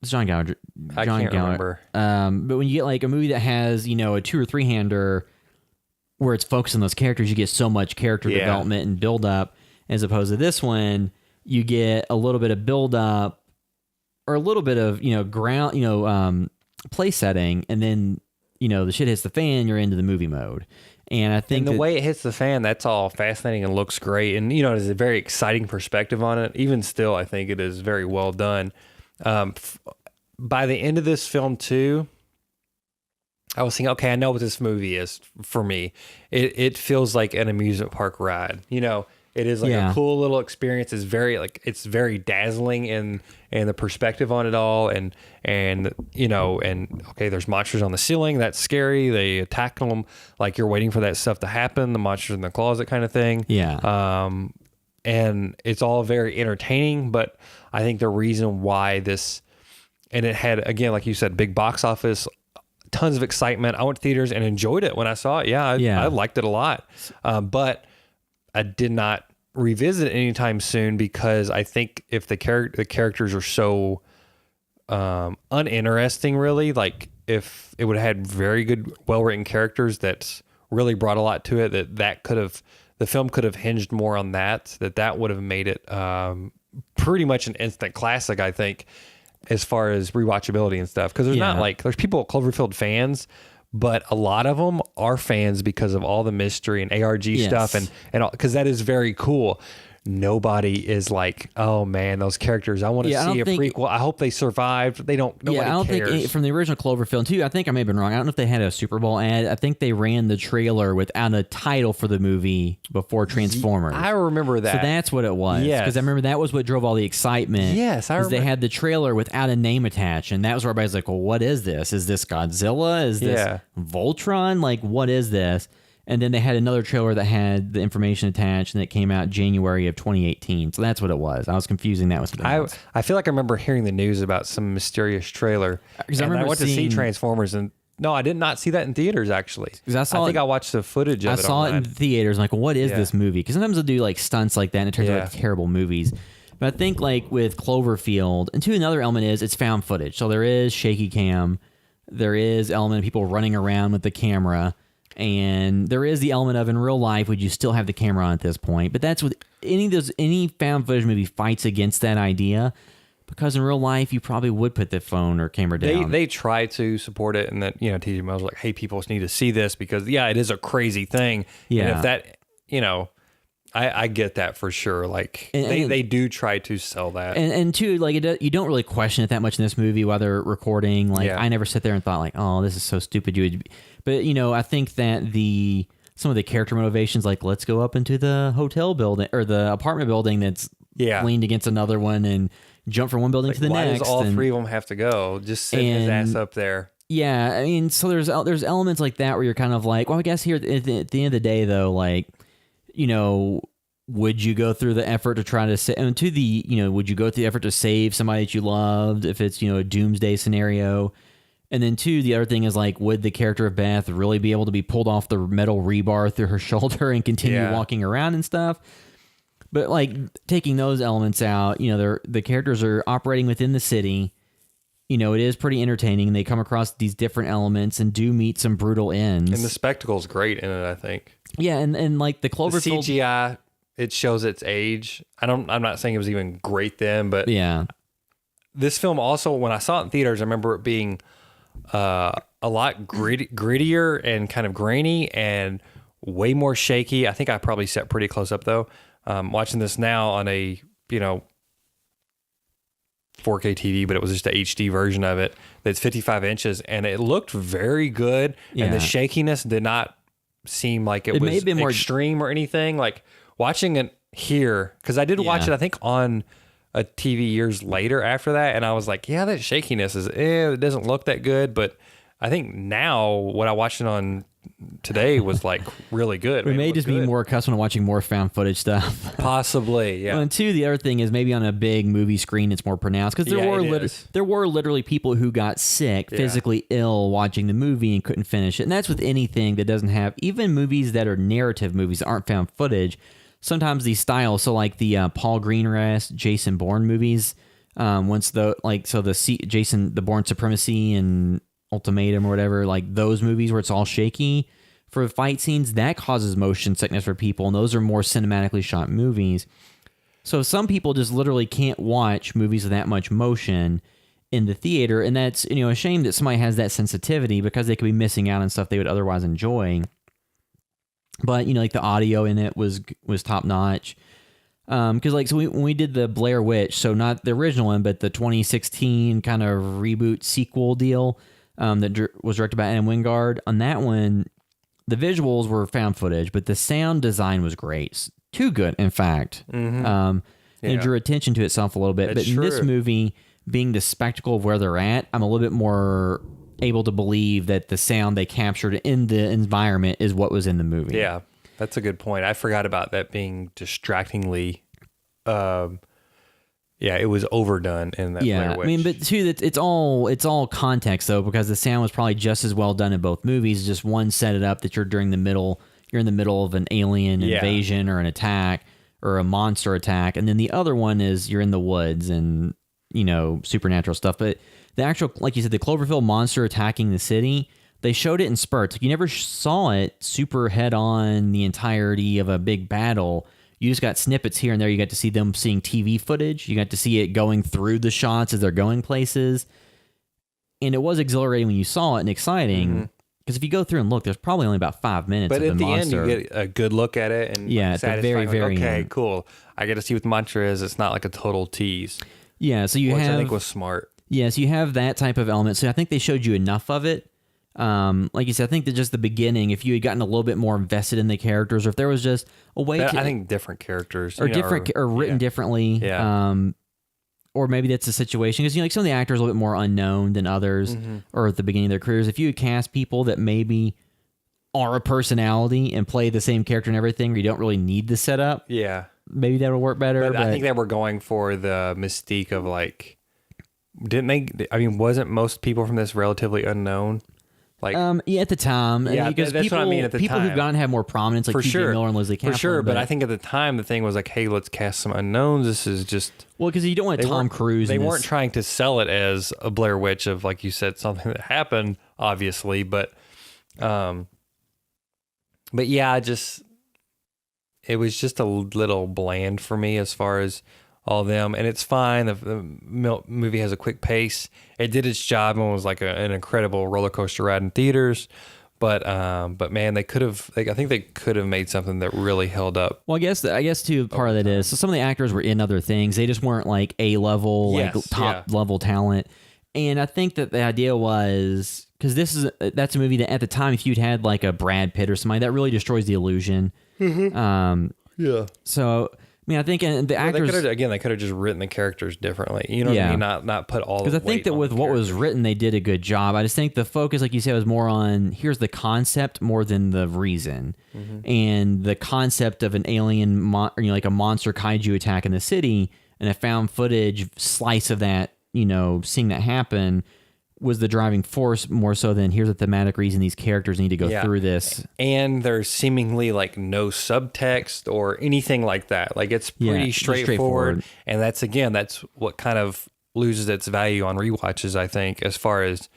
it's John Gallagher. I can't remember. But when you get like a movie that has, a 2 or 3-hander where it's focused on those characters, you get so much character development and build up, as opposed to this one, you get a little bit of build up or a little bit of, ground, place setting, and then, the shit hits the fan, you're into the movie mode. And I think the way it hits the fan, that's all fascinating and looks great. And, there's a very exciting perspective on it. Even still, I think it is very well done. By the end of this film too, I was thinking, okay, I know what this movie is for me. It feels like an amusement park ride. It is like a cool little experience. It's very dazzling in the perspective on it all. And okay, there's monsters on the ceiling. That's scary. They attack them like you're waiting for that stuff to happen. The monsters in the closet kind of thing. Yeah. And it's all very entertaining, but I think the reason why and it had, again, like you said, big box office, tons of excitement. I went to theaters and enjoyed it when I saw it. I liked it a lot. But I did not revisit it anytime soon, because I think if the characters are so uninteresting, really, like if it would have had very good, well-written characters that really brought a lot to it, the film could have hinged more on that would have made it pretty much an instant classic, I think, as far as rewatchability and stuff. Because there's not there's people Cloverfield fans, but a lot of them are fans because of all the mystery and ARG stuff and all, because that is very cool. Nobody is like, oh man, those characters, I want to see a prequel. I hope they survived. They don't. Nobody I don't cares. think from the original Cloverfield too. I think I may have been wrong. I don't know if they had a Super Bowl ad. I think they ran the trailer without a title for the movie before Transformers. I remember that. So that's what it was. Yes, because I remember that was what drove all the excitement. Yes, I remember. They had the trailer without a name attached, and that was where everybody's like, "Well, what is this? Is this Godzilla? Is this Voltron? Like, what is this?" And then they had another trailer that had the information attached, and it came out January of 2018. So that's what it was. I was confusing that with something else. I feel like I remember hearing the news about some mysterious trailer. Because I went to see Transformers, and no, I did not see that in theaters, actually. I think I watched the footage of it. I saw it in theaters. I'm like, what is this movie? Because sometimes they'll do like stunts like that, and it turns out like terrible movies. But I think like with Cloverfield, and another element is it's found footage. So there is shaky cam. There is element of people running around with the camera. And there is the element of in real life, would you still have the camera on at this point? But that's with any found footage movie fights against that idea, because in real life you probably would put the phone or camera down. They try to support it, and that TJ Mills was like, hey, people need to see this because it is a crazy thing. Yeah, and if that I get that for sure. Like they do try to sell that, and two, like you don't really question it that much in this movie while they're recording. Like I never sit there and thought like, oh, this is so stupid. But I think that some of the character motivations, like let's go up into the hotel building or the apartment building that's leaned against another one and jump from one building to the why next. Why does all three of them have to go? Just sit his ass up there. Yeah, I mean, so there's elements like that where you're kind of like, well, I guess here at the end of the day, though, like, would you go through the effort to try to save, and would you go through the effort to save somebody that you loved if it's, a doomsday scenario? And then two, the other thing is like, would the character of Beth really be able to be pulled off the metal rebar through her shoulder and continue walking around and stuff? But like taking those elements out, the characters are operating within the city. It is pretty entertaining. They come across these different elements and do meet some brutal ends. And the spectacle's great in it, I think. Yeah, and like the Cloverfield CGI, it shows its age. I'm not saying it was even great then, but this film also, when I saw it in theaters, I remember it being a lot grittier and kind of grainy and way more shaky. I think I probably sat pretty close up though. Watching this now on a 4K TV, but it was just a HD version of it that's 55 inches, and it looked very good. And the shakiness did not seem like it was may have been more extreme or anything. Like watching it here, because I did watch it, I think on a TV years later after that, and I was like, that shakiness is it doesn't look that good. But I think now what I watched it on today was like really good. We may just be more accustomed to watching more found footage stuff. Possibly, yeah. Well, and two, the other thing is maybe on a big movie screen it's more pronounced, because there were literally people who got sick, physically ill watching the movie and couldn't finish it. And that's with anything that doesn't have, even movies that are narrative movies that aren't found footage. Sometimes these styles, so like the Paul Greengrass, Jason Bourne movies, the Bourne Supremacy and Ultimatum or whatever, like those movies where it's all shaky for fight scenes, that causes motion sickness for people, and those are more cinematically shot movies. So some people just literally can't watch movies with that much motion in the theater, and that's a shame that somebody has that sensitivity, because they could be missing out on stuff they would otherwise enjoy. But like the audio in it was top notch. Because when we did the Blair Witch, so not the original one, but the 2016 kind of reboot sequel deal that was directed by Adam Wingard. On that one, the visuals were found footage, but the sound design was great, too good, in fact. And it drew attention to itself a little bit. But in this movie, being the spectacle of where they're at, I'm a little bit more able to believe that the sound they captured in the environment is what was in the movie. Yeah, that's a good point. I forgot about that being distractingly. It was overdone in that Blair Witch. I mean, but too, it's all context though, because the sound was probably just as well done in both movies. Just one set it up that you're in the middle of an alien invasion or an attack or a monster attack, and then the other one is you're in the woods and supernatural stuff. But the actual, like you said, the Cloverfield monster attacking the city, they showed it in spurts. Like you never saw it super head on the entirety of a big battle. You just got snippets here and there. You got to see them seeing TV footage. You got to see it going through the shots as they're going places. And it was exhilarating when you saw it and exciting. Because if you go through and look, there's probably only about 5 minutes But of at the end, monster. you get a good look at it, and Yeah, at the very, satisfying, very okay, end. cool. I get to see what the monster is. It's not like a total tease, Yeah, so you which have... I think was smart. Yeah, so you have that type of element. So I think they showed you enough of it. Like you said, I think that just the beginning, if you had gotten a little bit more invested in the characters, or if there was just a way to... I think different characters. Or you know, different, or written differently. Yeah. Or maybe that's the situation. Because, like some of the actors are a little bit more unknown than others, or at the beginning of their careers. If you had cast people that maybe are a personality and play the same character and everything, or you don't really need the setup, Yeah. maybe that would work better. But I think they were going for the mystique of like, didn't they? I mean, wasn't most people from this relatively unknown? Like, yeah, at the time, Yeah, because that's people, what I mean at the people who've time. gone and have more prominence, like for T.J. sure, Miller and Leslie Kaplan. for sure. But I think at the time the thing was like, hey, let's cast some unknowns. This is just well, because you don't want Tom weren't- Cruise. They in weren't this. trying to sell it as a Blair Witch of, like you said, something that happened, obviously. But yeah, it was just a little bland for me as far as all of them, and it's fine. The movie has a quick pace. It did its job and was like an incredible roller coaster ride in theaters. But man, they could have. I think they could have made something that really held up. Well, I guess too, part of that is, so some of the actors were in other things. They just weren't like A-level, like Yes, top level talent. And I think that the idea was, because that's a movie that at the time, if you'd had like a Brad Pitt or somebody, that really destroys the illusion. Yeah. So, I mean, I think, and the actors, they could have just written the characters differently. You know what I mean? Not put all. because I think that with what was written, they did a good job. I just think the focus, like you said, was more on here's the concept more than the reason. And the concept of an alien, like a monster kaiju attack in the city, and a found footage slice of that, seeing that happen was the driving force more so than here's a thematic reason these characters need to go through this. And there's seemingly like no subtext or anything like that. Like it's pretty straightforward. And that's what kind of loses its value on rewatches, I think, as far as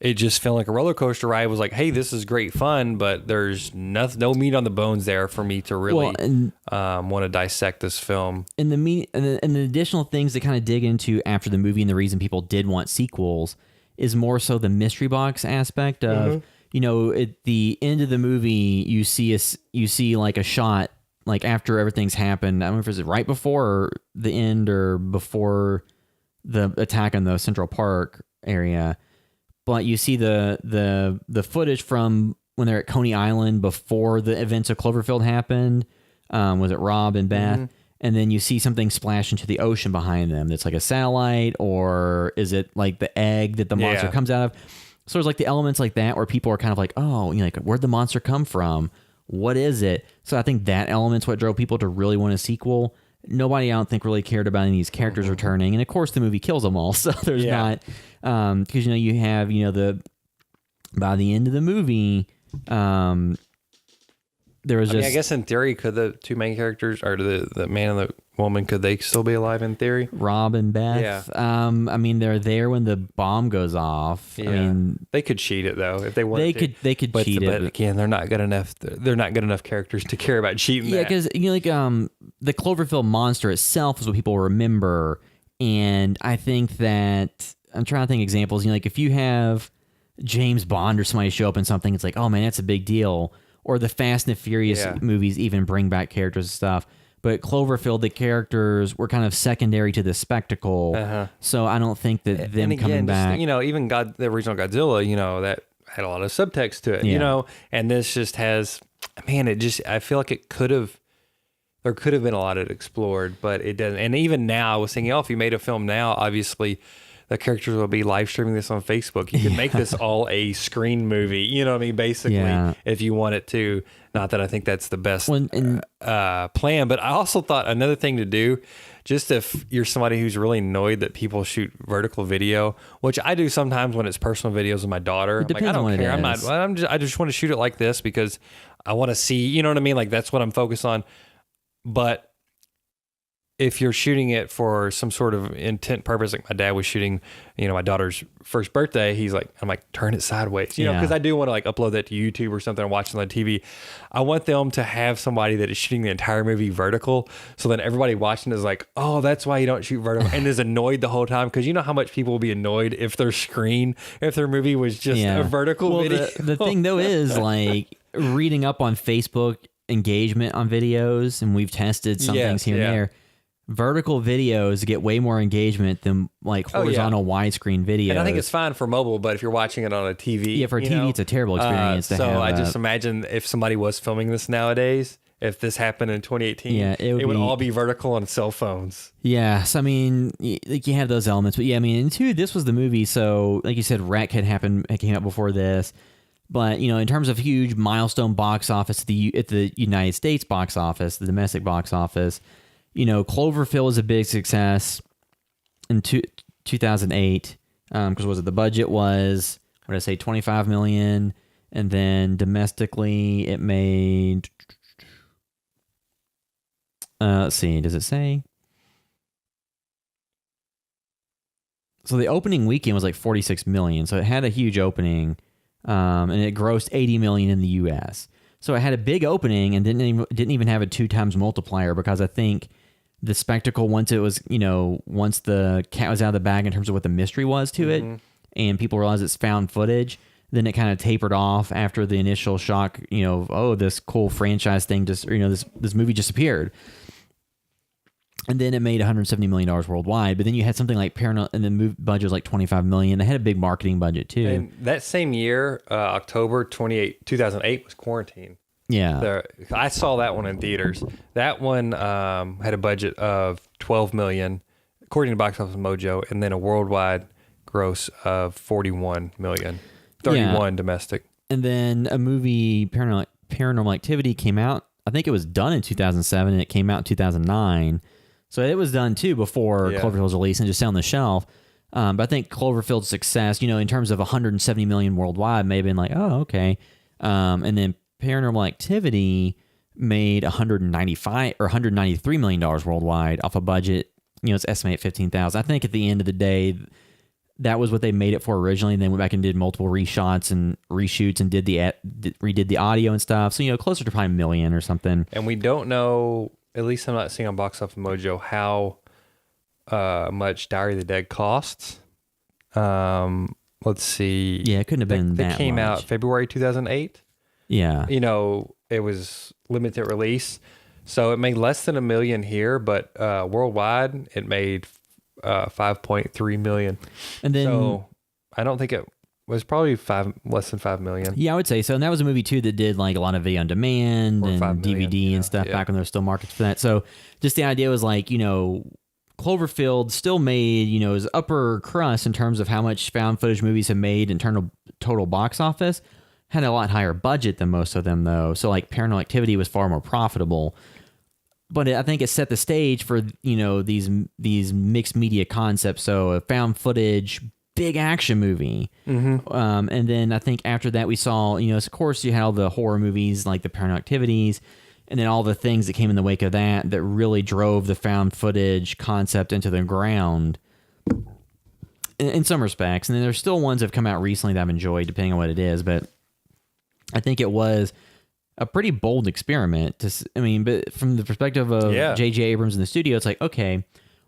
it just feeling like a roller coaster ride. Was like, hey, this is great fun, but there's no meat on the bones there for me to really want to dissect this film. And the additional things that kind of dig into after the movie and the reason people did want sequels is more so the mystery box aspect of, at the end of the movie, you see like a shot, like after everything's happened. I don't know if it's right before the end or before the attack on the Central Park area, but you see the footage from when they're at Coney Island before the events of Cloverfield happened. Was it Rob and Beth? And then you see something splash into the ocean behind them. That's like a satellite, or is it like the egg that the monster comes out of? So there's like the elements like that where people are kind of like, oh, like where'd the monster come from? What is it? So I think that element's what drove people to really want a sequel. Nobody, I don't think, really cared about any of these characters returning. And of course, the movie kills them all. So there's not, because, you have, by the end of the movie, there was just... I guess in theory, could the two main characters, or the man and the woman, could they still be alive in theory? Rob and Beth. Yeah. I mean, they're there when the bomb goes off. Yeah. I mean, they could cheat it though if they wanted. They could cheat it. But again, they're not good enough. They're not good enough characters to care about cheating. Yeah, because the Cloverfield monster itself is what people remember, and I think that I'm trying to think examples. Like if you have James Bond or somebody show up in something, it's like, oh man, that's a big deal. Or the Fast and the Furious movies even bring back characters and stuff. But Cloverfield, the characters were kind of secondary to the spectacle. So I don't think that them again, coming back... even the original Godzilla, that had a lot of subtext to it, and this just has, man, I feel like there could have been a lot of it explored, but it doesn't. And even now, I was thinking, if you made a film now, obviously the characters will be live streaming this on Facebook. You can make this all a screen movie, you know what I mean? Basically, if you want it to. Not that I think that's the best plan, but I also thought another thing to do, just if you're somebody who's really annoyed that people shoot vertical video, which I do sometimes when it's personal videos with my daughter. I'm like, I don't care. I just want to shoot it like this because I want to see, you know what I mean? Like that's what I'm focused on. But if you're shooting it for some sort of intent purpose, like my dad was shooting, my daughter's first birthday, I'm like, turn it sideways, because I do want to like upload that to YouTube or something, or watch it on TV. I want them to have somebody that is shooting the entire movie vertical, so then everybody watching is like, oh, that's why you don't shoot vertical, and is annoyed the whole time, because you know how much people will be annoyed if their movie was just a vertical video. The thing though is like reading up on Facebook engagement on videos, and we've tested some things here and there. Vertical videos get way more engagement than like horizontal widescreen videos. And I think it's fine for mobile, but if you're watching it on a TV, for a TV, it's a terrible experience. So I just imagine if somebody was filming this nowadays, if this happened in 2018, it would all be vertical on cell phones. Yeah, so I mean, like you have those elements, but and two, this was the movie. So like you said, Wreck had came out before this. But in terms of huge milestone box office at the United States box office, the domestic box office, Cloverfield was a big success in 2008 because the budget was, what did I say, $25 million, and then domestically it made, let's see, does it say? So the opening weekend was like $46 million, so it had a huge opening, and it grossed $80 million in the U.S. So it had a big opening and didn't even have a 2 times multiplier, because I think the spectacle, once the cat was out of the bag in terms of what the mystery was to it, and people realized it's found footage, then it kind of tapered off after the initial shock, this cool franchise thing just, this movie just appeared. And then it made $170 million worldwide. But then you had something like Paranormal, and the movie budget was like $25 million. They had a big marketing budget too. And that same year, October 2008 was Quarantine. Yeah. I saw that one in theaters. That one had a budget of $12 million, according to Box Office Mojo, and then a worldwide gross of $41 million, 31 domestic. And then a movie, Paranormal Activity, came out. I think it was done in 2007, and it came out in 2009. So it was done too before Cloverfield was released and just sat on the shelf. But I think Cloverfield's success, in terms of $170 million worldwide, may have been like, oh, okay. And then Paranormal Activity made $193 million worldwide off a budget. It's estimated 15,000. I think at the end of the day, that was what they made it for originally. And then went back and did multiple reshots and reshoots and redid the audio and stuff. So closer to probably $1 million or something. And we don't know. At least I'm not seeing on Box Office Mojo how much Diary of the Dead costs. Let's see. Yeah, it couldn't have been that much. It came out February 2008. Yeah. It was limited release. So it made less than $1 million here, but worldwide it made $5.3 million. And then, so I don't think it was probably less than $5 million. Yeah, I would say so. And that was a movie too that did like a lot of video on demand and DVD and stuff back when there were still markets for that. So just the idea was like, Cloverfield still made, his upper crust in terms of how much found footage movies have made in total box office. Had a lot higher budget than most of them though. So like Paranormal Activity was far more profitable. But I think it set the stage for, these mixed media concepts. So a found footage, big action movie. And then I think after that we saw, of course you had all the horror movies like the Paranormal Activities, and then all the things that came in the wake of that really drove the found footage concept into the ground in some respects. And then there's still ones that have come out recently that I've enjoyed, depending on what it is. But I think it was a pretty bold experiment. But from the perspective of J.J. Abrams in the studio, it's like, okay,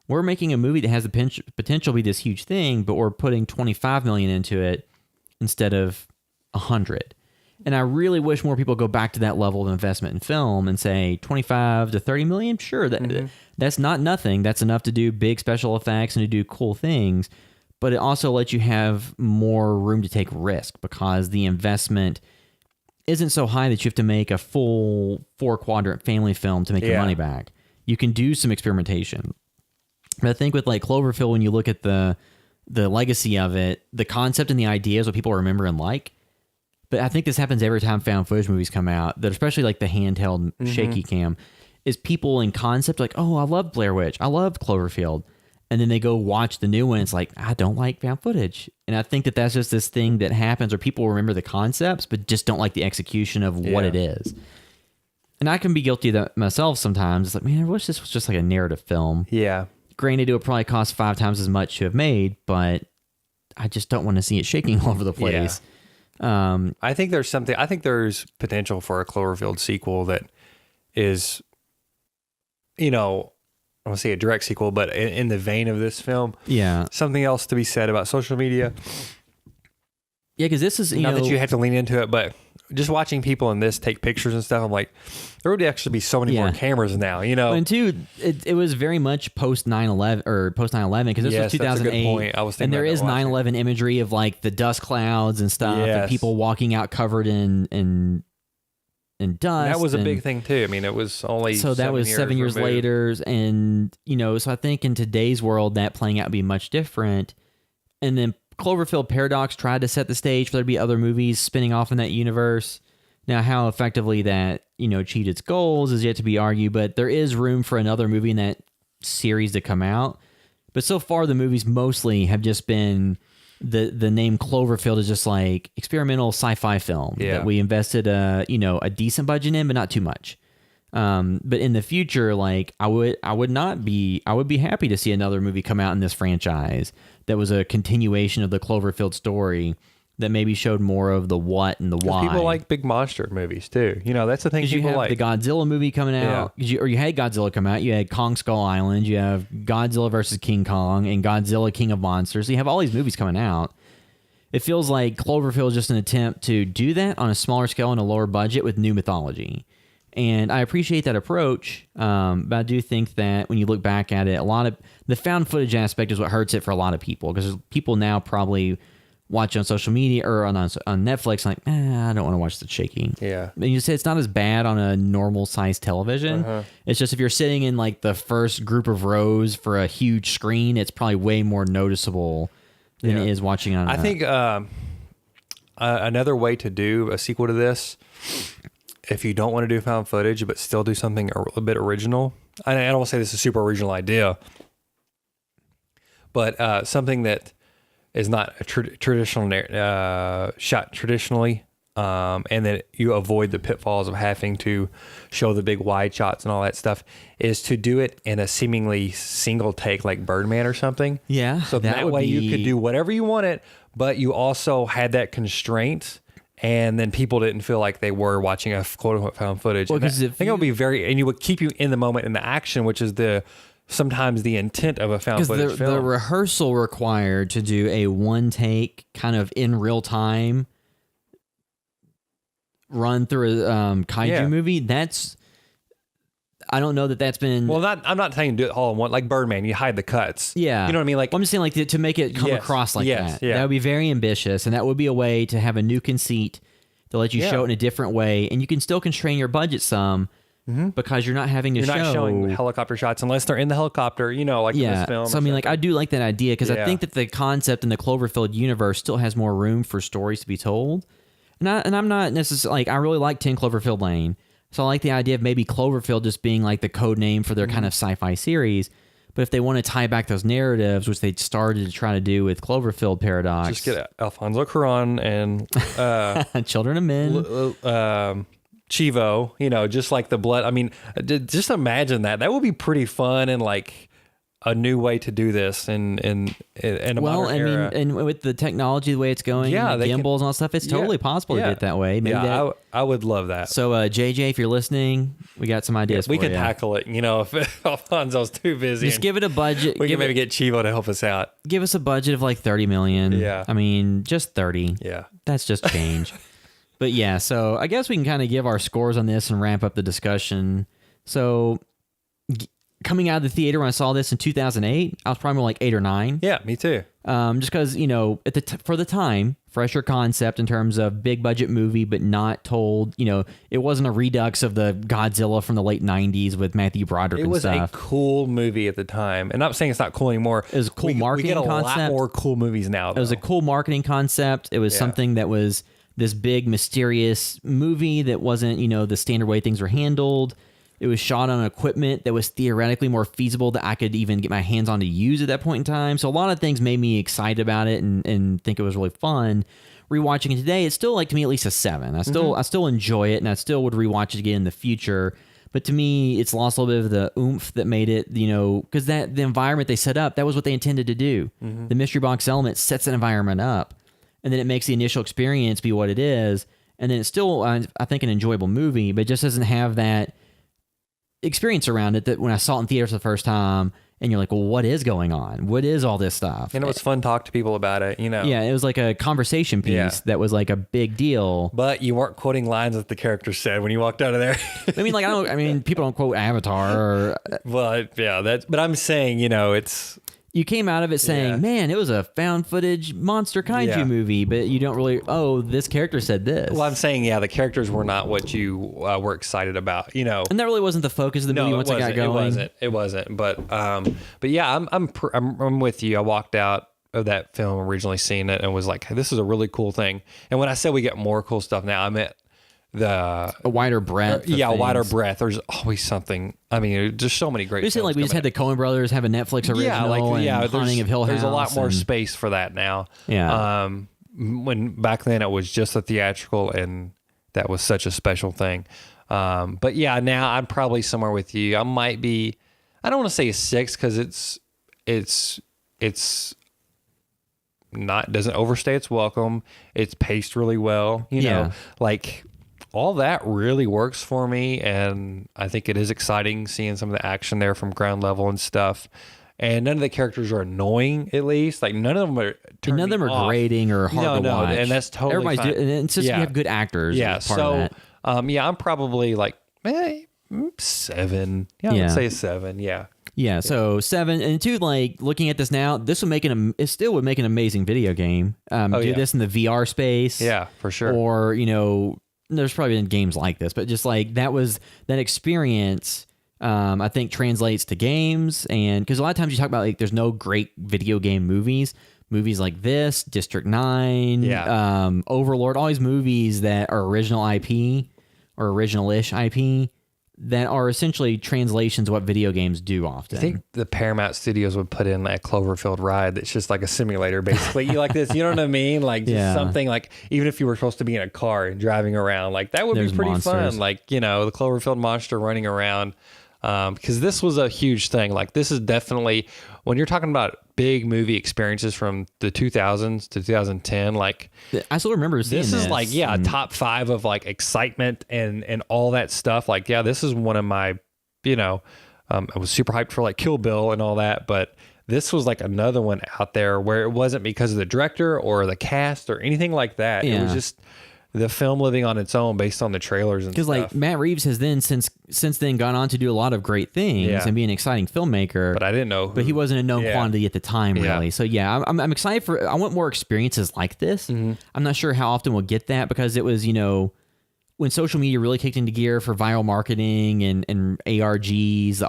we're making a movie that has the potential to be this huge thing, but we're putting $25 million into it instead of $100. And I really wish more people go back to that level of investment in film and say $25 to $30 million. Sure, that's not nothing. That's enough to do big special effects and to do cool things. But it also lets you have more room to take risk, because the investment isn't so high that you have to make a full 4-quadrant family film to make your money back. You can do some experimentation. But I think with like Cloverfield, when you look at the legacy of it, the concept and the idea is what people remember and like. But I think this happens every time found footage movies come out, that especially like the handheld shaky cam, is people in concept like, oh, I love Blair Witch, I love Cloverfield. And then they go watch the new one. It's like, I don't like found footage. And I think that that's just this thing that happens where people remember the concepts, but just don't like the execution of what it is. And I can be guilty of that myself sometimes. It's like, man, I wish this was just like a narrative film. Yeah. Granted, it would probably cost 5 times as much to have made, but I just don't want to see it shaking all over the place. I think there's potential for a Cloverfield sequel that is, I want to say a direct sequel, but in the vein of this film. Yeah. Something else to be said about social media. Yeah, because this is, Not that you have to lean into it, but just watching people in this take pictures and stuff, I'm like, there would actually be so many more cameras now, And two, it was very much post 9/11 or post 9/11 because this was 2008. That's a good point. I was thinking and there is 9/11 imagery of like the dust clouds and stuff, and people walking out covered in dust. That was a big thing too. I mean, it was only so that was 7 years later, and so I think in today's world that playing out would be much different. And then Cloverfield Paradox tried to set the stage for there to be other movies spinning off in that universe. Now, how effectively that, achieved its goals is yet to be argued, but there is room for another movie in that series to come out. But so far, the movies mostly have just been, the name Cloverfield is just like experimental sci-fi film that we invested a decent budget in, but not too much. But in the future, like I would be happy to see another movie come out in this franchise that was a continuation of the Cloverfield story that maybe showed more of the what and the why. People like big monster movies too. That's the thing people you have like. The Godzilla movie coming out, you had Godzilla come out. You had Kong Skull Island. You have Godzilla versus King Kong and Godzilla King of Monsters. So you have all these movies coming out. It feels like Cloverfield is just an attempt to do that on a smaller scale and a lower budget with new mythology. And I appreciate that approach, but I do think that when you look back at it, a lot of the found footage aspect is what hurts it for a lot of people, because people now probably watch on social media or on Netflix like, I don't want to watch the shaking. Yeah. And you say it's not as bad on a normal sized television. It's just if you're sitting in like the first group of rows for a huge screen, it's probably way more noticeable than it is watching on. I think another way to do a sequel to this, if you don't want to do found footage but still do something a bit original, I don't want to say this is a super original idea, but something that is not a traditional shot traditionally, and that you avoid the pitfalls of having to show the big wide shots and all that stuff, is to do it in a seemingly single take like Birdman or something. Yeah. So that way you could do whatever you wanted, but you also had that constraint. And then people didn't feel like they were watching a quote-unquote found footage. Well, I think it would be and you would keep you in the moment in the action, which is sometimes the intent of a found footage film. The rehearsal required to do a one take kind of in real time run through a kaiju movie, I don't know that's been... Well, I'm not saying do it all in one. Like Birdman, you hide the cuts. Yeah. You know what I mean? Like, I'm just saying, like, to make it come across like that. Yeah. That would be very ambitious, and that would be a way to have a new conceit to let you show it in a different way, and you can still constrain your budget some because you're not having to You're not showing helicopter shots unless they're in the helicopter, like in this film. So, I mean, like, I do like that idea because I think that the concept in the Cloverfield universe still has more room for stories to be told. And I'm not necessarily... Like, I really like 10 Cloverfield Lane. So I like the idea of maybe Cloverfield just being like the code name for their kind of sci-fi series. But if they want to tie back those narratives, which they started to try to do with Cloverfield Paradox... Just get Alfonso Cuarón and... Children of Men. Chivo, just like the blood. I mean, just imagine that. That would be pretty fun and like a new way to do this in a modern era. And with the technology the way it's going, and the gimbals and all that stuff, it's totally possible to do it that way. Maybe I would love that. So JJ, if you're listening, we got some ideas for you. We can tackle it. If Alfonso's too busy, just give it a budget. We can maybe get Chivo to help us out. Give us a budget of like $30 million. Yeah. I mean, just 30. Yeah. That's just change. But yeah, so I guess we can kind of give our scores on this and ramp up the discussion. So coming out of the theater when I saw this in 2008, I was probably more like 8 or 9. Yeah, me too. Just because, for the time, fresher concept in terms of big budget movie, but not told, it wasn't a redux of the Godzilla from the late 90s with Matthew Broderick and stuff. It was a cool movie at the time. And I'm not saying it's not cool anymore. It was a cool marketing concept. We get a lot more cool movies now, though. It was a cool marketing concept. It was something that was this big, mysterious movie that wasn't, the standard way things were handled. It was shot on equipment that was theoretically more feasible that I could even get my hands on to use at that point in time. So a lot of things made me excited about it and think it was really fun. Rewatching it today, it's still like to me at least a 7. I still enjoy it, and I still would rewatch it again in the future. But to me, it's lost a little bit of the oomph that made it, because the environment they set up, that was what they intended to do. The mystery box element sets an environment up, and then it makes the initial experience be what it is. And then it's still, I think, an enjoyable movie, but it just doesn't have that experience around it that when I saw it in theaters the first time, and you're like, well, what is going on? What is all this stuff? And it was fun to talk to people about it, Yeah, it was like a conversation piece that was like a big deal. But you weren't quoting lines that the character said when you walked out of there. People don't quote Avatar or... Well, yeah, but I'm saying, it's... You came out of it saying, man, it was a found footage monster kaiju movie, but you don't really, this character said this. Well, I'm saying, the characters were not what you were excited about, And that really wasn't the focus of the movie once it got going. It wasn't. But yeah, I'm with you. I walked out of that film originally seeing it and was like, hey, this is a really cool thing. And when I said we get more cool stuff now, I meant a wider breadth. A wider breadth. There's always something. I mean, there's so many great. We just had the Coen Brothers have a Netflix original. Haunting of Hill House. There's a lot more space for that now. Yeah. When back then it was just a theatrical, and that was such a special thing. But yeah, now I'm probably somewhere with you. I might be. I don't want to say a 6 because it's not doesn't overstay its welcome. It's paced really well. All that really works for me, and I think it is exciting seeing some of the action there from ground level and stuff. And none of the characters are annoying, at least. Like, none of them are none of them are off. grating or hard to watch. And that's totally fine. And it's just you have good actors. Yeah, part of that. I'm probably like 7. Yeah, I would say a 7. Yeah. Yeah, so 7 and 2. Like looking at this now, it still would make an amazing video game. This in the VR space. Yeah, for sure. Or there's probably been games like this, but just like that experience, I think translates to games. And because a lot of times you talk about like there's no great video game movies like this, District 9, Overlord, all these movies that are original IP or original-ish IP that are essentially translations of what video games do often. I think the Paramount Studios would put in like Cloverfield ride that's just like a simulator, basically. You like this, you know what I mean? Like just something like, even if you were supposed to be in a car and driving around, like that would be pretty fun. Like, the Cloverfield monster running around. Because this was a huge thing. Like this is definitely, when you're talking about big movie experiences from the 2000s to 2010, like I still remember seeing this is like top 5 of like excitement and all that stuff. Like this is one of my, I was super hyped for like Kill Bill and all that, but this was like another one out there where it wasn't because of the director or the cast or anything like that. It was just the film living on its own based on the trailers and stuff. Because like Matt Reeves has then since then gone on to do a lot of great things and be an exciting filmmaker. But I didn't know. But he wasn't a known quantity at the time, really. So yeah, I'm excited for. I want more experiences like this. I'm not sure how often we'll get that because it was when social media really kicked into gear for viral marketing and ARGs, the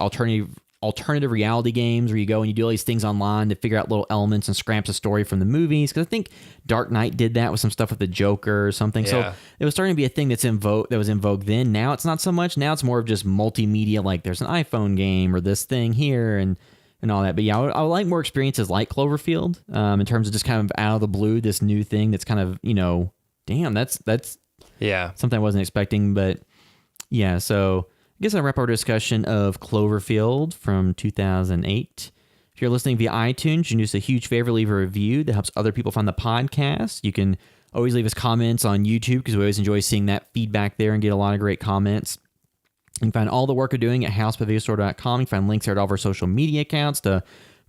alternative reality games where you go and you do all these things online to figure out little elements and scraps of story from the movies. Because I think Dark Knight did that with some stuff with the Joker or something. Yeah. So it was starting to be a thing that was in vogue then. Now it's not so much. Now it's more of just multimedia, like there's an iPhone game or this thing here and all that. But yeah, I would like more experiences like Cloverfield in terms of just kind of out of the blue, this new thing that's kind of, damn, that's something I wasn't expecting. But yeah, so I guess I'll wrap our discussion of Cloverfield from 2008. If you're listening via iTunes, you can do us a huge favor, leave a review that helps other people find the podcast. You can always leave us comments on YouTube because we always enjoy seeing that feedback there and get a lot of great comments. You can find all the work we're doing at housebyvideostore.com. You can find links there to all of our social media accounts, to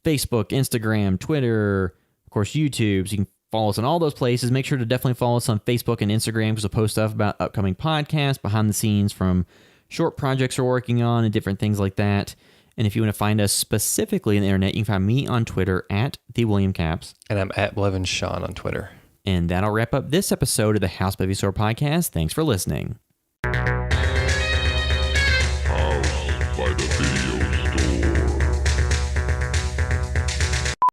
Facebook, Instagram, Twitter, of course, YouTube. So you can follow us on all those places. Make sure to definitely follow us on Facebook and Instagram because we'll post stuff about upcoming podcasts, behind the scenes from short projects we're working on and different things like that. And if you want to find us specifically on the internet, you can find me on Twitter at @TheWilliamCaps. And I'm at BlevinSean on Twitter. And that'll wrap up this episode of the House by Store podcast. Thanks for listening.